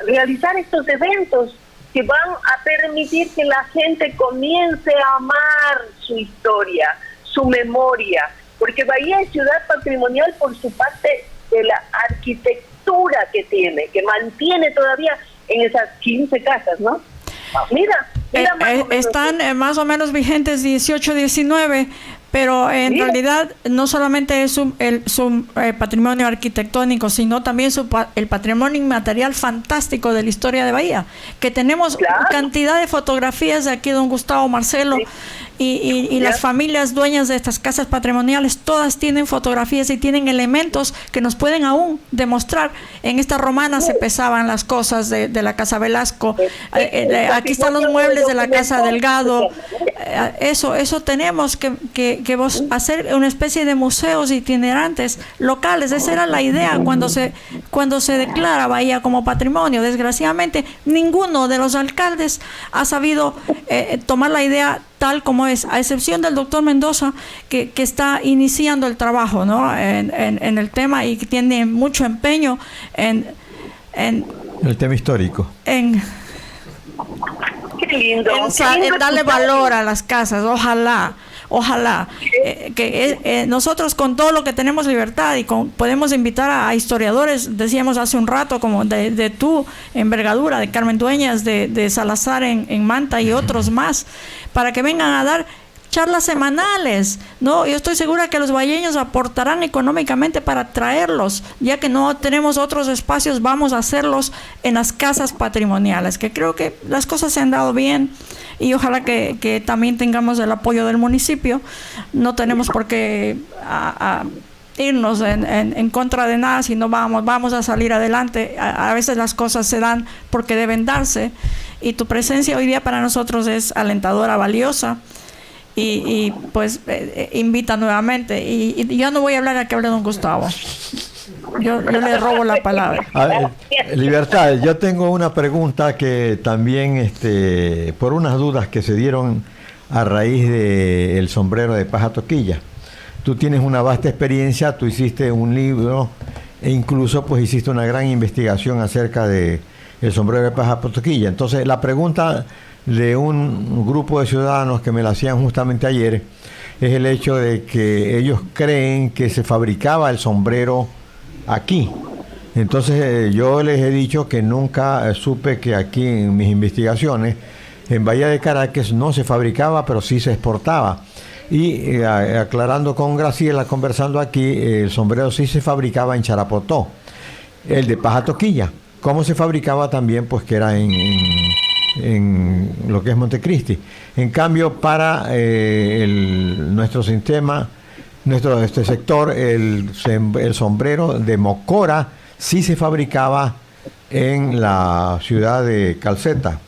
Speaker 15: realizar estos eventos que van a permitir que la gente comience a amar su historia, su memoria, porque Bahía es ciudad patrimonial por su parte de la arquitectura que tiene, que mantiene todavía en esas 15 casas, ¿no? Mira
Speaker 3: están más o menos vigentes 18, 19, pero en realidad no solamente es su patrimonio arquitectónico, sino también el patrimonio inmaterial fantástico de la historia de Bahía, que tenemos cantidad de fotografías de aquí don Gustavo Marcelo, y las familias dueñas de estas casas patrimoniales, todas tienen fotografías y tienen elementos que nos pueden aún demostrar. En esta romana se pesaban las cosas de la Casa Velasco, aquí están los muebles de la Casa Delgado. Eso tenemos que hacer una especie de museos itinerantes locales. Esa era la idea cuando se declara Bahía como patrimonio. Desgraciadamente ninguno de los alcaldes ha sabido tomar la idea tal como es, a excepción del doctor Mendoza, que está iniciando el trabajo, ¿no? en el tema, y que tiene mucho empeño en
Speaker 17: el tema histórico.
Speaker 15: Qué lindo.
Speaker 3: En darle valor a las casas. Ojalá que nosotros, con todo lo que tenemos libertad y podemos invitar a historiadores, decíamos hace un rato, como de tu envergadura, de Carmen Dueñas, de Salazar en Manta y otros más, para que vengan a dar charlas semanales, ¿no? Yo estoy segura que los bahienses aportarán económicamente para traerlos, ya que no tenemos otros espacios. Vamos a hacerlos en las casas patrimoniales, que creo que las cosas se han dado bien, y ojalá que también tengamos el apoyo del municipio. No tenemos por qué irnos en contra de nada, sino vamos a salir adelante. A veces las cosas se dan porque deben darse, y tu presencia hoy día para nosotros es alentadora, valiosa, y pues invita nuevamente. Y yo no voy a hablar a que hable don Gustavo. Yo le robo la palabra.
Speaker 17: A ver, Libertad, yo tengo una pregunta que también, por unas dudas que se dieron a raíz del sombrero de paja toquilla. Tú tienes una vasta experiencia, tú hiciste un libro e incluso pues hiciste una gran investigación acerca de el sombrero de paja toquilla. Entonces, la pregunta de un grupo de ciudadanos que me la hacían justamente ayer es el hecho de que ellos creen que se fabricaba el sombrero aquí. Entonces yo les he dicho que nunca supe que aquí en mis investigaciones en Bahía de Caracas no se fabricaba, pero sí se exportaba. Y aclarando con Graciela, conversando aquí, el sombrero sí se fabricaba en Charapotó, el de paja toquilla. ¿Cómo se fabricaba también? Pues que era en en lo que es Montecristi. En cambio, para nuestro sistema, este sector, el sombrero de Mocora sí se fabricaba en la ciudad de Calceta.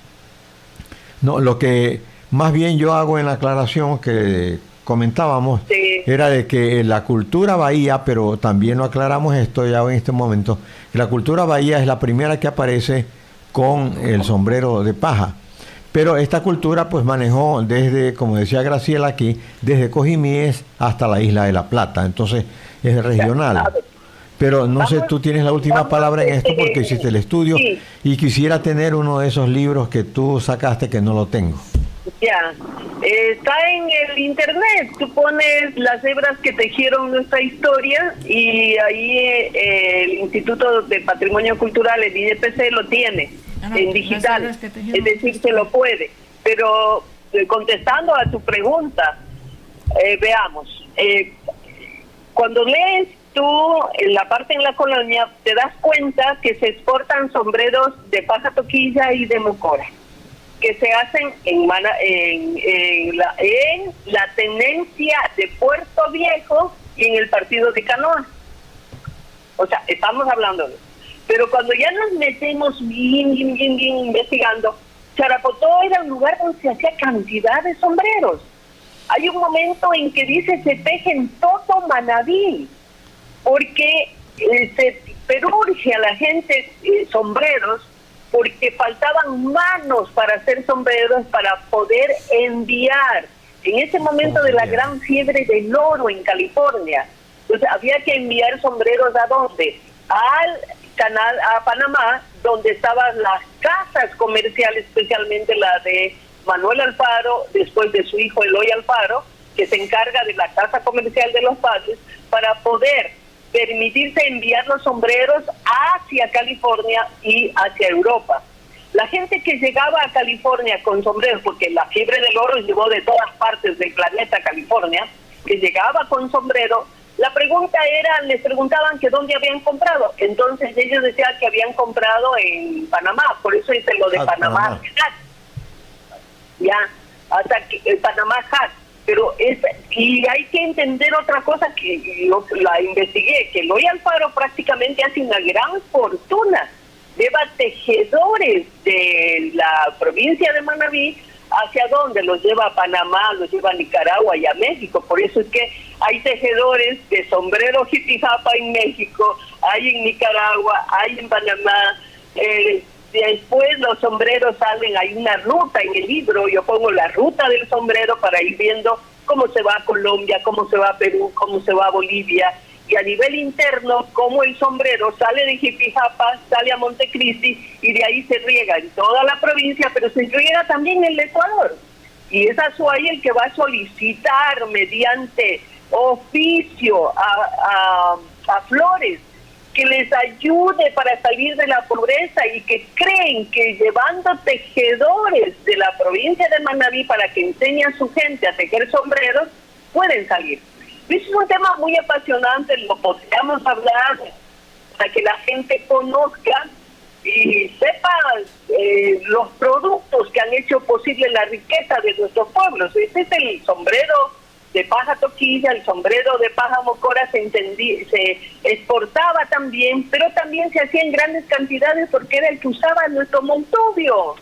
Speaker 17: No, lo que más bien yo hago en la aclaración que comentábamos, sí, era de que la cultura bahía, pero también lo aclaramos esto ya en este momento, que la cultura bahía es la primera que aparece con el sombrero de paja. Pero esta cultura pues manejó desde, como decía Graciela aquí, desde Cojimíes hasta la isla de La Plata, entonces es regional. Pero no sé, tú tienes la última palabra en esto porque hiciste el estudio, sí, y quisiera tener uno de esos libros que tú sacaste que no lo tengo.
Speaker 15: Ya, está en el internet, tú pones las hebras que tejieron nuestra historia y ahí el Instituto de Patrimonio Cultural, el IDPC, lo tiene en digital, es decir, se lo puede. Pero contestando a tu pregunta, veamos, cuando lees tú en la parte en la colonia, te das cuenta que se exportan sombreros de paja toquilla y de Mocora, que se hacen en la tenencia de Puerto Viejo y en el partido de Canoa. O sea, estamos hablando de eso. Pero cuando ya nos metemos bien investigando, Charapotó era un lugar donde se hacía cantidad de sombreros. Hay un momento en que dice se tejen todo Manabí, porque Perú urge a la gente sombreros, porque faltaban manos para hacer sombreros para poder enviar. En ese momento de la gran fiebre del oro en California, entonces había que enviar sombreros ¿a dónde? Al canal, a Panamá, donde estaban las casas comerciales, especialmente la de Manuel Alfaro, después de su hijo Eloy Alfaro, que se encarga de la casa comercial de los padres, para poder permitirse enviar los sombreros hacia California y hacia Europa. La gente que llegaba a California con sombreros, porque la fiebre del oro llegó de todas partes del planeta California, que llegaba con sombrero, la pregunta era, les preguntaban que dónde habían comprado. Entonces ellos decían que habían comprado en Panamá, por eso hice lo de Panamá Hat. Ya, hasta que Panamá Hat. Pero y hay que entender otra cosa que yo la investigué, que Eloy Alfaro prácticamente hace una gran fortuna, lleva tejedores de la provincia de Manabí, ¿hacia dónde? Los lleva a Panamá, los lleva a Nicaragua y a México. Por eso es que hay tejedores de sombrero jipijapa en México, hay en Nicaragua, hay en Panamá. Después los sombreros salen, hay una ruta en el libro, yo pongo la ruta del sombrero para ir viendo cómo se va a Colombia, cómo se va a Perú, cómo se va a Bolivia, y a nivel interno, cómo el sombrero sale de Jipijapa, sale a Montecristi, y de ahí se riega en toda la provincia, pero se riega también en el Ecuador. Y es Azuay el que va a solicitar mediante oficio a Flores que les ayude para salir de la pobreza, y que creen que llevando tejedores de la provincia de Manabí para que enseñe a su gente a tejer sombreros, pueden salir. Eso es un tema muy apasionante, lo podríamos hablar para que la gente conozca y sepa los productos que han hecho posible la riqueza de nuestros pueblos. Este es el sombrero de paja toquilla, el sombrero de paja Mocora se exportaba también, pero también se hacía en grandes cantidades porque era el que usaba nuestro Montubio.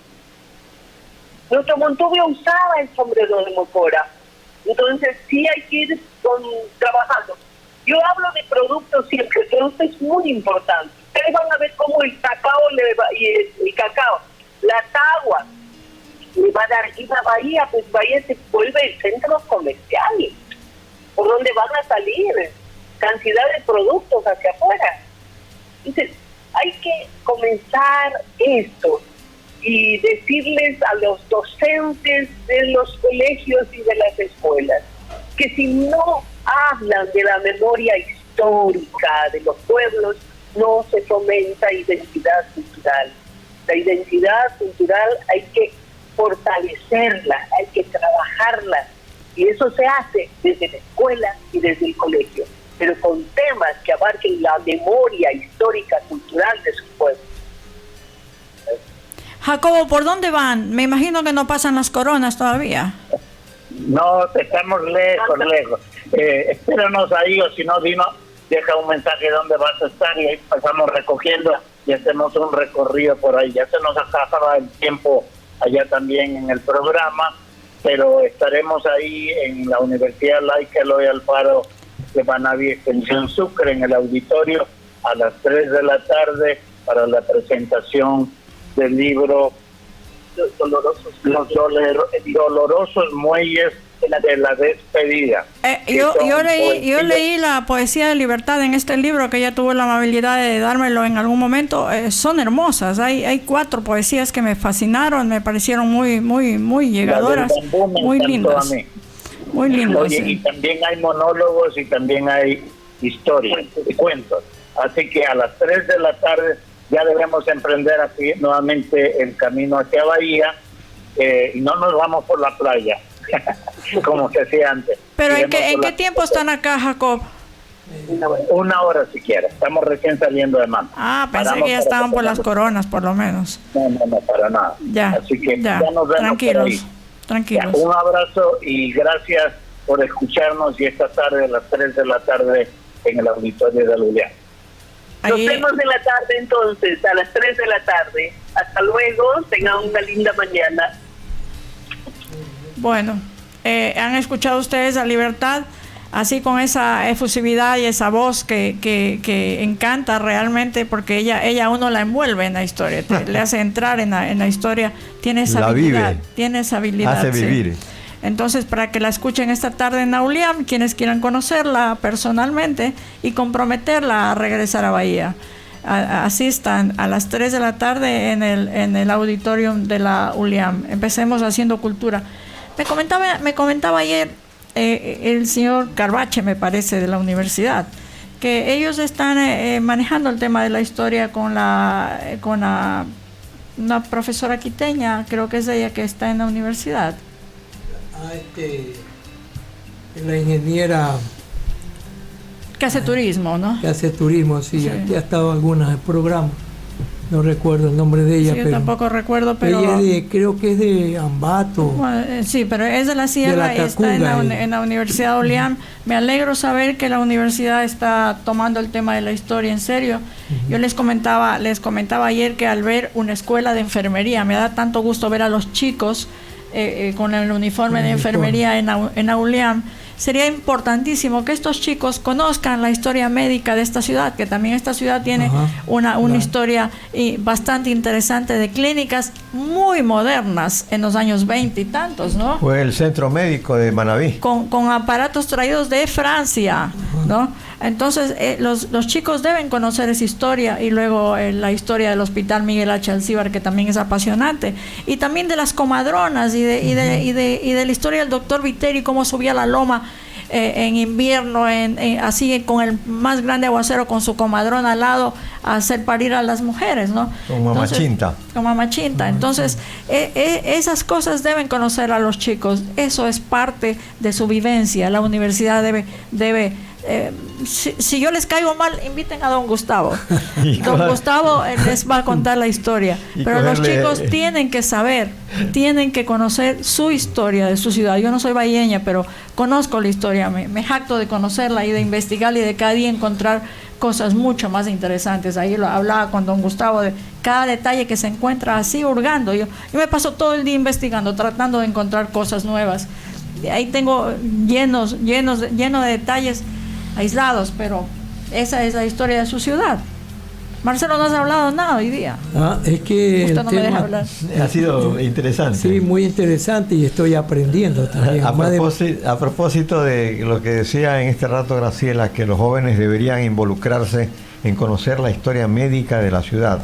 Speaker 15: Nuestro Montubio usaba el sombrero de Mocora. Entonces sí hay que ir trabajando. Yo hablo de productos siempre, el producto es muy importante. Ustedes van a ver cómo el cacao y el cacao, la tagua, le va a dar aquí a Bahía, pues Bahía se vuelve el centro comercial, por donde van a salir cantidad de productos hacia afuera. Entonces, hay que comenzar esto y decirles a los docentes de los colegios y de las escuelas que si no hablan de la memoria histórica de los pueblos, no se fomenta identidad cultural. La identidad cultural hay que fortalecerla, hay que trabajarla, y eso se hace desde la escuela y desde el colegio, pero con temas que abarquen la memoria histórica cultural de su pueblo.
Speaker 3: Jacobo, ¿por dónde van? Me imagino que no pasan las coronas todavía.
Speaker 16: No, estamos lejos. Espéranos ahí, o si no, deja un mensaje de dónde vas a estar y ahí pasamos recogiendo y hacemos un recorrido por ahí. Ya se nos acaba el tiempo allá también en el programa, pero estaremos ahí en la Universidad Laica Eloy Alfaro de Manaví, Extensión Sucre, en el auditorio a las 3 de la tarde para la presentación del libro Los dolorosos muelles de la despedida.
Speaker 3: Yo leí la poesía de Libertad en este libro, que ella tuvo la amabilidad de dármelo en algún momento. Son hermosas. Hay 4 poesías que me fascinaron, me parecieron muy llegadoras, muy lindas. Muy lindas.
Speaker 16: Oye, y también hay monólogos y también hay historias y cuentos. Así que a las 3 de la tarde ya debemos emprender aquí nuevamente el camino hacia Bahía, y no nos vamos por la playa como se hacía antes.
Speaker 3: Pero ¿en qué tiempo están acá, Jacob?
Speaker 16: 1 hora siquiera, estamos recién saliendo de Manta.
Speaker 3: Pensé que ya estaban por las coronas, por lo menos.
Speaker 16: No, para nada. Así que ya nos vemos
Speaker 3: tranquilos.
Speaker 16: Un abrazo y gracias por escucharnos, y esta tarde a las 3 de la tarde en el auditorio de Lulián.
Speaker 15: Nos vemos en la tarde entonces, a las 3 de la tarde. Hasta luego, tengan una linda mañana.
Speaker 3: Bueno, han escuchado ustedes a Libertad, así con esa efusividad y esa voz que encanta realmente, porque ella a uno la envuelve en la historia, le hace entrar en la historia, tiene esa habilidad,
Speaker 17: hace vivir.
Speaker 3: Sí. Entonces, para que la escuchen esta tarde en Nauliam, quienes quieran conocerla personalmente y comprometerla a regresar a Bahía, asistan a las 3 de la tarde en el auditorium de la ULIAM. Empecemos haciendo cultura. Me comentaba ayer el señor Carvache, me parece, de la universidad, que ellos están manejando el tema de la historia con una profesora quiteña, creo que es ella, que está en la universidad.
Speaker 4: La ingeniera
Speaker 3: que hace turismo, ¿no?
Speaker 4: Que hace turismo, sí. Aquí ha estado en algunos programas. No recuerdo el nombre de ella.
Speaker 3: Sí, yo tampoco recuerdo, pero...
Speaker 4: Ella creo que es de Ambato.
Speaker 3: Bueno, sí, pero es de la Sierra y está en la Universidad de Oliam. Me alegro saber que la universidad está tomando el tema de la historia en serio. Yo les comentaba ayer que al ver una escuela de enfermería, me da tanto gusto ver a los chicos con el uniforme de enfermería en Auliam. Sería importantísimo que estos chicos conozcan la historia médica de esta ciudad, que también esta ciudad tiene una historia bastante interesante de clínicas muy modernas en los años 20 y tantos, ¿no?
Speaker 17: Fue el centro médico de Manaví.
Speaker 3: Con aparatos traídos de Francia, ¿no? Entonces, los chicos deben conocer esa historia, y luego la historia del Hospital Miguel H. Alcíbar, que también es apasionante, y también de las comadronas y de la historia del doctor Viteri, cómo subía la loma en invierno, así con el más grande aguacero, con su comadrona al lado, a hacer parir a las mujeres, ¿no?
Speaker 17: Con mamachinta.
Speaker 3: Entonces, esas cosas deben conocer a los chicos. Eso es parte de su vivencia. La universidad debe si yo les caigo mal, inviten a don Gustavo. Don Gustavo les va a contar la historia. Pero los chicos tienen que saber, tienen que conocer su historia de su ciudad. Yo no soy bahienña, pero conozco la historia, me jacto de conocerla y de investigarla, y de cada día encontrar cosas mucho más interesantes. Ahí lo hablaba con don Gustavo de cada detalle que se encuentra así hurgando. Yo me paso todo el día investigando, tratando de encontrar cosas nuevas. Ahí tengo lleno de detalles aislados, pero esa es la historia de su ciudad. Marcelo, no has hablado nada hoy día.
Speaker 4: Es que
Speaker 3: usted no me deja hablar.
Speaker 17: Ha sido interesante.
Speaker 4: Sí, muy interesante, y estoy aprendiendo también.
Speaker 17: A propósito de lo que decía en este rato Graciela, que los jóvenes deberían involucrarse en conocer la historia médica de la ciudad,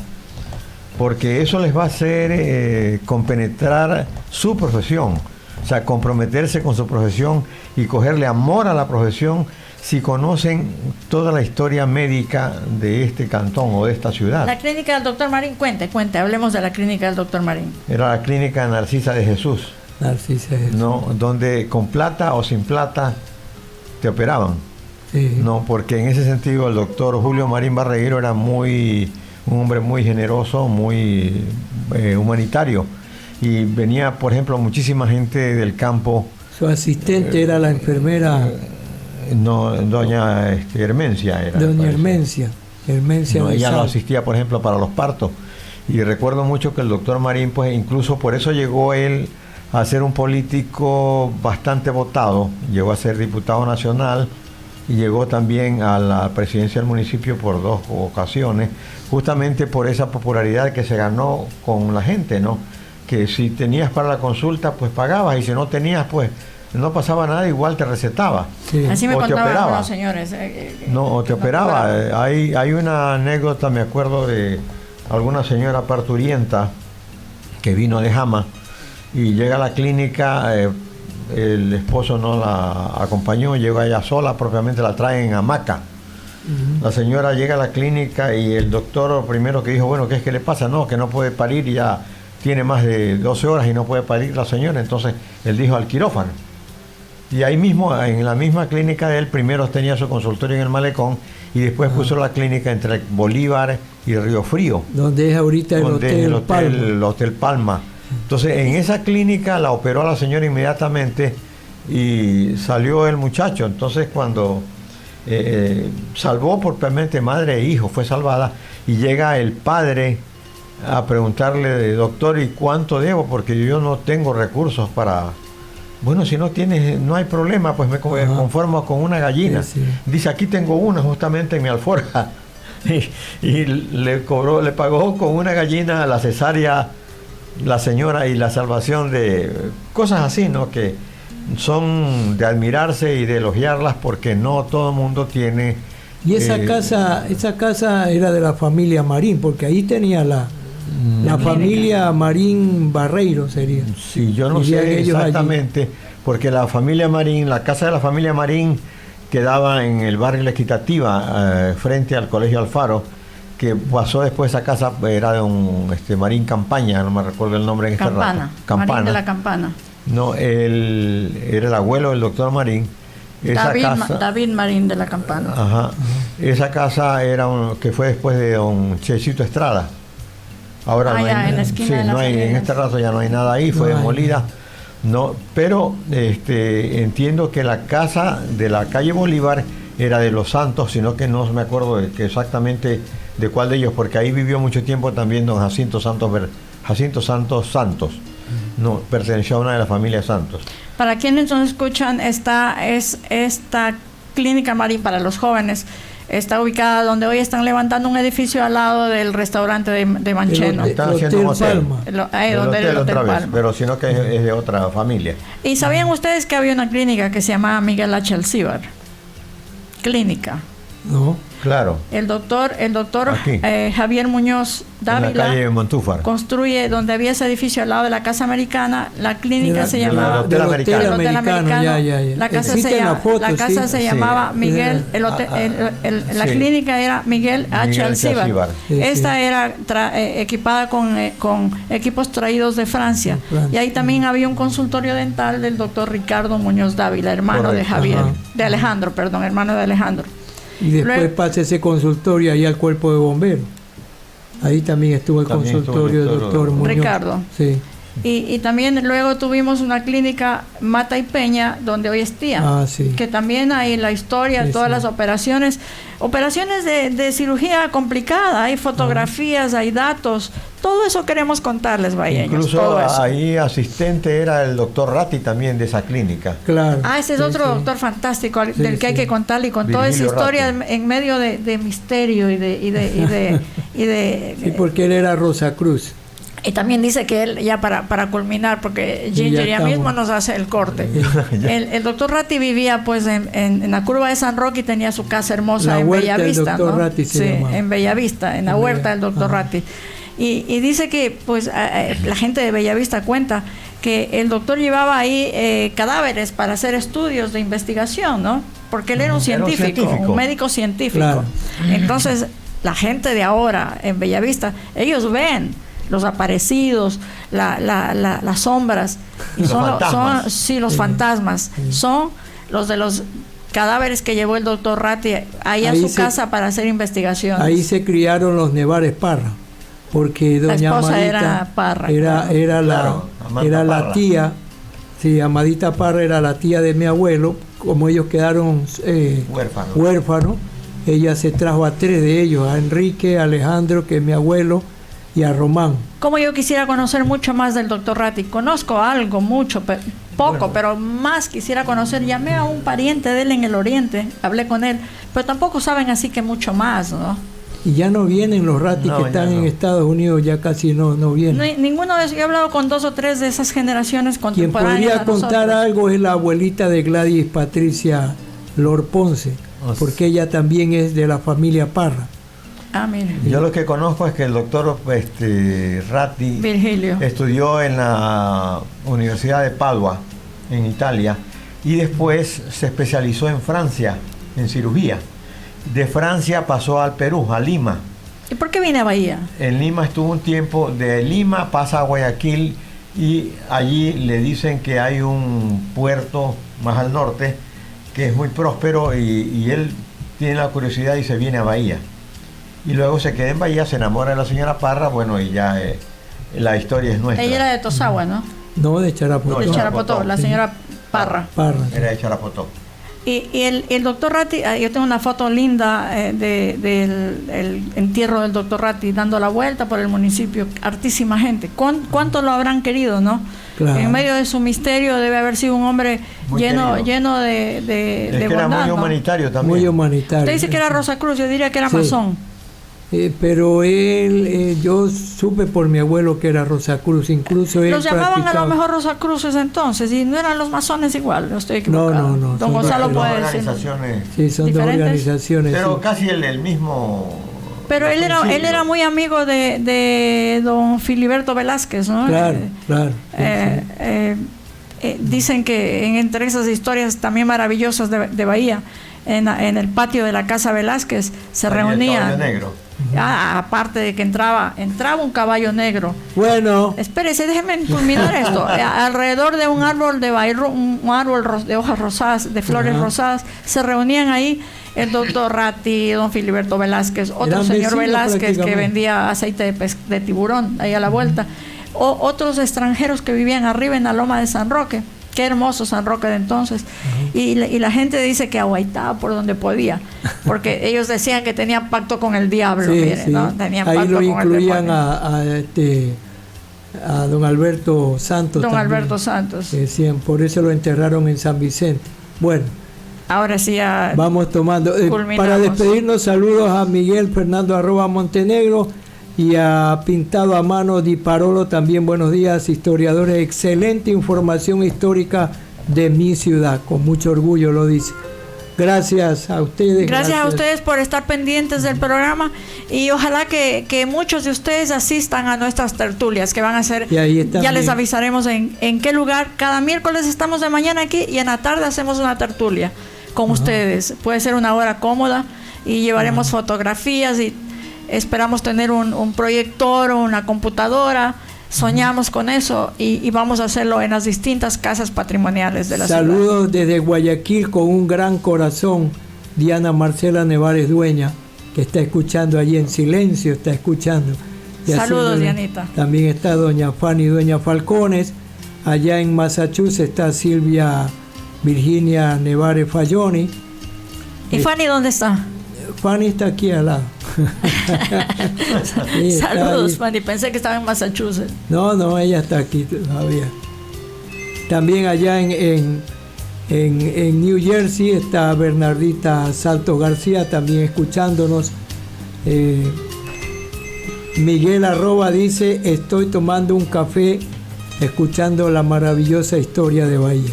Speaker 17: porque eso les va a hacer compenetrar su profesión, o sea, comprometerse con su profesión y cogerle amor a la profesión si conocen toda la historia médica de este cantón o de esta ciudad.
Speaker 3: La clínica del doctor Marín, cuente, hablemos de la clínica del doctor Marín.
Speaker 17: Era la clínica Narcisa de Jesús. No, donde con plata o sin plata te operaban. Sí. No, porque en ese sentido el doctor Julio Marín Barreiro era muy un hombre muy generoso, muy humanitario. Y venía, por ejemplo, muchísima gente del campo.
Speaker 4: Su asistente era la enfermera.
Speaker 17: No, doña Hermencia era.
Speaker 4: Doña Hermencia.
Speaker 17: No, ella lo asistía, por ejemplo, para los partos. Y recuerdo mucho que el doctor Marín, pues incluso por eso llegó él a ser un político bastante votado. Llegó a ser diputado nacional y llegó también a la presidencia del municipio por 2 ocasiones, justamente por esa popularidad que se ganó con la gente, ¿no? Que si tenías para la consulta, pues pagabas, y si no tenías, pues no pasaba nada, igual te recetaba.
Speaker 3: Sí. Así me
Speaker 17: o
Speaker 3: contaban
Speaker 17: te operaba.
Speaker 3: los señores.
Speaker 17: O te operaba. Hay una anécdota, me acuerdo, de alguna señora parturienta que vino de Jama y llega a la clínica, el esposo no la acompañó, llega ella sola, propiamente la traen en hamaca. La señora llega a la clínica y el doctor primero que dijo, bueno, ¿qué es que le pasa? No, que no puede parir, ya tiene más de 12 horas y no puede parir la señora. Entonces él dijo al quirófano. Y ahí mismo, en la misma clínica de él, primero tenía su consultorio en el Malecón y después puso la clínica entre Bolívar y Río Frío.
Speaker 4: Donde es ahorita el
Speaker 17: Hotel Palma. Entonces en esa clínica la operó a la señora inmediatamente y salió el muchacho. Entonces cuando salvó propiamente madre e hijo, fue salvada, y llega el padre a preguntarle, doctor, ¿y cuánto debo? Porque yo no tengo recursos para... Bueno, si no tienes, no hay problema, pues me conformo con una gallina. Sí, sí. Dice, aquí tengo una justamente en mi alforja. Y le pagó con una gallina la cesárea la señora y la salvación de cosas así, ¿no? Que son de admirarse y de elogiarlas, porque no todo el mundo tiene...
Speaker 4: Y esa casa era de la familia Marín, porque ahí tenía la familia Marín Barreiro, sería.
Speaker 17: Sí, yo no sé exactamente, allí, porque la familia Marín, la casa de la familia Marín quedaba en el barrio La Equitativa, frente al Colegio Alfaro, que pasó después esa casa, era de un Marín Campaña, no me recuerdo el nombre en este rato.
Speaker 3: Campana. Marín de la Campana.
Speaker 17: No, él era el abuelo del doctor Marín.
Speaker 3: David Marín de la Campana.
Speaker 17: Ajá. Esa casa era que fue después de don Checito Estrada. Ahora no hay, en la esquina en este rato ya no hay nada ahí, fue demolida. No, pero entiendo que la casa de la calle Bolívar era de los Santos, sino que no me acuerdo exactamente de cuál de ellos, porque ahí vivió mucho tiempo también don Jacinto Santos. No, perteneció a una de las familias Santos.
Speaker 3: Para quienes nos escuchan, esta clínica Marín para los jóvenes está ubicada donde hoy están levantando un edificio al lado del restaurante de Mancheno.
Speaker 17: Están haciendo un hotel.
Speaker 3: El Hotel Palma.
Speaker 17: Pero sino que es de otra familia.
Speaker 3: ¿Y sabían ustedes que había una clínica que se llamaba Miguel H. Alcíbar? Clínica.
Speaker 17: No, claro.
Speaker 3: El doctor Javier Muñoz Dávila,
Speaker 17: en la calle Montúfar,
Speaker 3: construye donde había ese edificio al lado de la Casa Americana. La clínica se llamaba
Speaker 17: Hotel Americano.
Speaker 3: La casa se llamaba Miguel. La clínica era Miguel H. Alcíbar. Esta era equipada con equipos traídos de Francia. Y ahí también había un consultorio dental del doctor Ricardo Muñoz Dávila, hermano de Javier, hermano de Alejandro.
Speaker 4: Y después pasa ese consultorio ahí al cuerpo de bomberos. Ahí también estuvo el consultorio del doctor Muñoz.
Speaker 3: Ricardo.
Speaker 4: Sí.
Speaker 3: Y también luego tuvimos una clínica Mata y Peña, donde hoy es tía.
Speaker 4: Sí.
Speaker 3: Que también hay la historia, todas las operaciones de cirugía complicada, hay fotografías, hay datos. Todo eso queremos contarles, bahienños.
Speaker 17: Incluso ahí asistente era el doctor Ratti también de esa clínica.
Speaker 4: Claro.
Speaker 3: Ese es otro doctor fantástico del que hay que contarle, y con toda esa historia en medio de misterio y de
Speaker 4: sí, porque él era Rosacruz.
Speaker 3: Y también dice que él, ya para culminar, porque Ginger ya mismo nos hace el corte. El doctor Ratti vivía pues en la curva de San Roque y tenía su casa hermosa en Bellavista, ¿no? En Bellavista, en la huerta del doctor Ratti. Y dice que pues la gente de Bellavista cuenta que el doctor llevaba ahí cadáveres para hacer estudios de investigación, ¿no? Porque él era un científico, un médico científico. Claro. Entonces, la gente de ahora en Bellavista, ellos ven los aparecidos, las sombras, y los fantasmas son los de los cadáveres que llevó el doctor Ratti ahí a su casa para hacer investigaciones.
Speaker 4: Ahí se criaron los Nevares Parra, porque doña
Speaker 3: la esposa
Speaker 4: Amadita
Speaker 3: era Parra.
Speaker 4: Era la tía, sí, Amadita Parra era la tía de mi abuelo. Como ellos quedaron huérfanos, ella se trajo a 3 de ellos, a Enrique, a Alejandro, que es mi abuelo, y a Román.
Speaker 3: Como yo quisiera conocer mucho más del doctor Ratti. Conozco algo, mucho, poco, pero más quisiera conocer. Llamé a un pariente de él en el Oriente, hablé con él, pero tampoco saben así que mucho más, ¿no?
Speaker 4: Y ya no vienen los Ratti que están en Estados Unidos, ya casi no vienen.
Speaker 3: Ninguno de esos. Yo he hablado con 2 o 3 de esas generaciones
Speaker 4: Quien
Speaker 3: contemporáneas.
Speaker 4: podría contar algo es la abuelita de Gladys Patricia Lord Ponce, porque ella también es de la familia Parra.
Speaker 3: Ah, mire.
Speaker 5: Yo lo que conozco es que el doctor Ratti
Speaker 3: Virgilio
Speaker 5: estudió en la Universidad de Padua, en Italia, y después se especializó en Francia, en cirugía. De Francia pasó al Perú, a Lima.
Speaker 3: ¿Y por qué viene a Bahía?
Speaker 5: En Lima estuvo un tiempo, de Lima pasa a Guayaquil y allí le dicen que hay un puerto más al norte que es muy próspero y él tiene la curiosidad y se viene a Bahía. Y luego se queda en Bahía, se enamora de la señora Parra, bueno, y ya la historia es nuestra.
Speaker 3: Ella era de Tosagua, ¿no?
Speaker 4: No, de Charapotó.
Speaker 3: De Charapotó, la señora Parra.
Speaker 5: Era de Charapotó.
Speaker 3: Y el doctor Ratti, yo tengo una foto linda del entierro del doctor Ratti dando la vuelta por el municipio, hartísima gente. ¿Cuánto lo habrán querido, no? Claro. En medio de su misterio debe haber sido un hombre lleno de
Speaker 5: bondad, era muy humanitario, ¿no? También.
Speaker 4: Muy humanitario.
Speaker 3: Usted dice que era Rosacruz, yo diría que era masón.
Speaker 4: Pero él, yo supe por mi abuelo que era Rosacruz, incluso él
Speaker 3: los llamaban a lo mejor Rosacruces entonces, y no eran los masones igual, no estoy equivocado.
Speaker 4: No.
Speaker 3: Don Gonzalo puede decir.
Speaker 4: Sí, son
Speaker 3: diferentes.
Speaker 4: 2 organizaciones.
Speaker 5: Pero
Speaker 4: sí.
Speaker 5: casi el mismo.
Speaker 3: Pero él era muy amigo de don Filiberto Velázquez, ¿no?
Speaker 4: Claro.
Speaker 3: Dicen que entre esas historias también maravillosas de Bahía, en el patio de la Casa Velázquez se reunían. Aparte de que entraba un caballo negro.
Speaker 4: Bueno.
Speaker 3: Espérese, déjeme culminar esto. Alrededor de un árbol de de hojas rosadas, de flores rosadas, se reunían ahí el doctor Ratti, don Filiberto Velázquez, otro señor Velázquez que vendía aceite de tiburón ahí a la vuelta, otros extranjeros que vivían arriba en la loma de San Roque. Qué hermoso San Roque de entonces. Y la gente dice que aguaitaba por donde podía, porque ellos decían que tenían pacto con el diablo. ¿No? Tenían
Speaker 4: ahí
Speaker 3: pacto
Speaker 4: lo
Speaker 3: con
Speaker 4: incluían a don Alberto Santos.
Speaker 3: Don
Speaker 4: también,
Speaker 3: Alberto Santos.
Speaker 4: Decían, por eso lo enterraron en San Vicente. Bueno.
Speaker 3: Ahora sí ya
Speaker 4: vamos tomando. Para despedirnos, saludos a Miguel Fernando @Montenegro. Y a Pintado a Mano Di Parolo también, buenos días, historiadores, excelente información histórica de mi ciudad, con mucho orgullo lo dice. Gracias a ustedes.
Speaker 3: Gracias a ustedes por estar pendientes del programa y ojalá que muchos de ustedes asistan a nuestras tertulias que van a ser, ya les avisaremos en qué lugar. Cada miércoles estamos de mañana aquí y en la tarde hacemos una tertulia con ustedes. Puede ser una hora cómoda y llevaremos fotografías y esperamos tener un proyector o una computadora. Soñamos con eso y vamos a hacerlo en las distintas casas patrimoniales de la ciudad.
Speaker 4: Saludos desde Guayaquil con un gran corazón. Diana Marcela Nevares Dueña, que está escuchando allí en silencio, está escuchando.
Speaker 3: Saludos, Dianita.
Speaker 4: También está doña Fanny Dueña Falcones. Allá en Massachusetts está Silvia Virginia Nevares Falloni.
Speaker 3: ¿Y Fanny dónde está?
Speaker 4: Fanny está aquí al lado.
Speaker 3: Sí, saludos, Fanny. Pensé que estaba en Massachusetts.
Speaker 4: No, ella está aquí todavía. También allá en New Jersey está Bernardita Salto García, también escuchándonos. Miguel Arroba dice: estoy tomando un café escuchando la maravillosa historia de Bahía.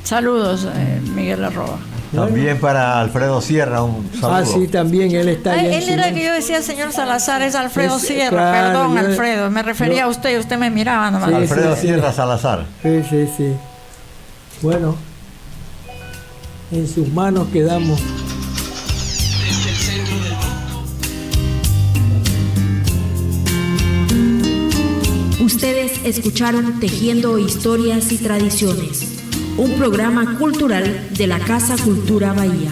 Speaker 3: Saludos, Miguel Arroba.
Speaker 5: También para Alfredo Sierra, un saludo.
Speaker 4: Ah, sí, también él está allá.
Speaker 3: Él era el que yo decía, señor Salazar, es Alfredo Sierra.
Speaker 4: Claro,
Speaker 3: perdón, Alfredo, me refería a usted me miraba nomás.
Speaker 5: Sí, Alfredo Sierra Salazar.
Speaker 4: Sí. Bueno, en sus manos quedamos.
Speaker 2: Ustedes escucharon Tejiendo Historias y Tradiciones, un programa cultural de la Casa Cultura Bahía.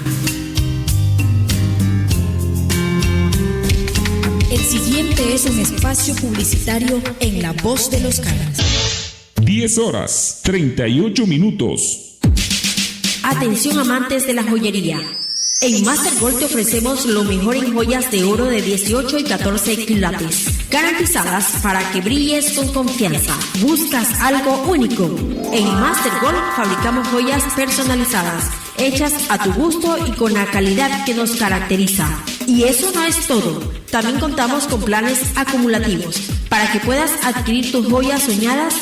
Speaker 11: El siguiente es un espacio publicitario en La Voz de los Caras.
Speaker 18: 10 horas, 38 minutos.
Speaker 2: Atención amantes de la joyería. En Master Gold te ofrecemos lo mejor en joyas de oro de 18 y 14 quilates, garantizadas para que brilles con confianza. ¿Buscas algo único? En Master Gold fabricamos joyas personalizadas, hechas a tu gusto y con la calidad que nos caracteriza. Y eso no es todo. También contamos con planes acumulativos para que puedas adquirir tus joyas soñadas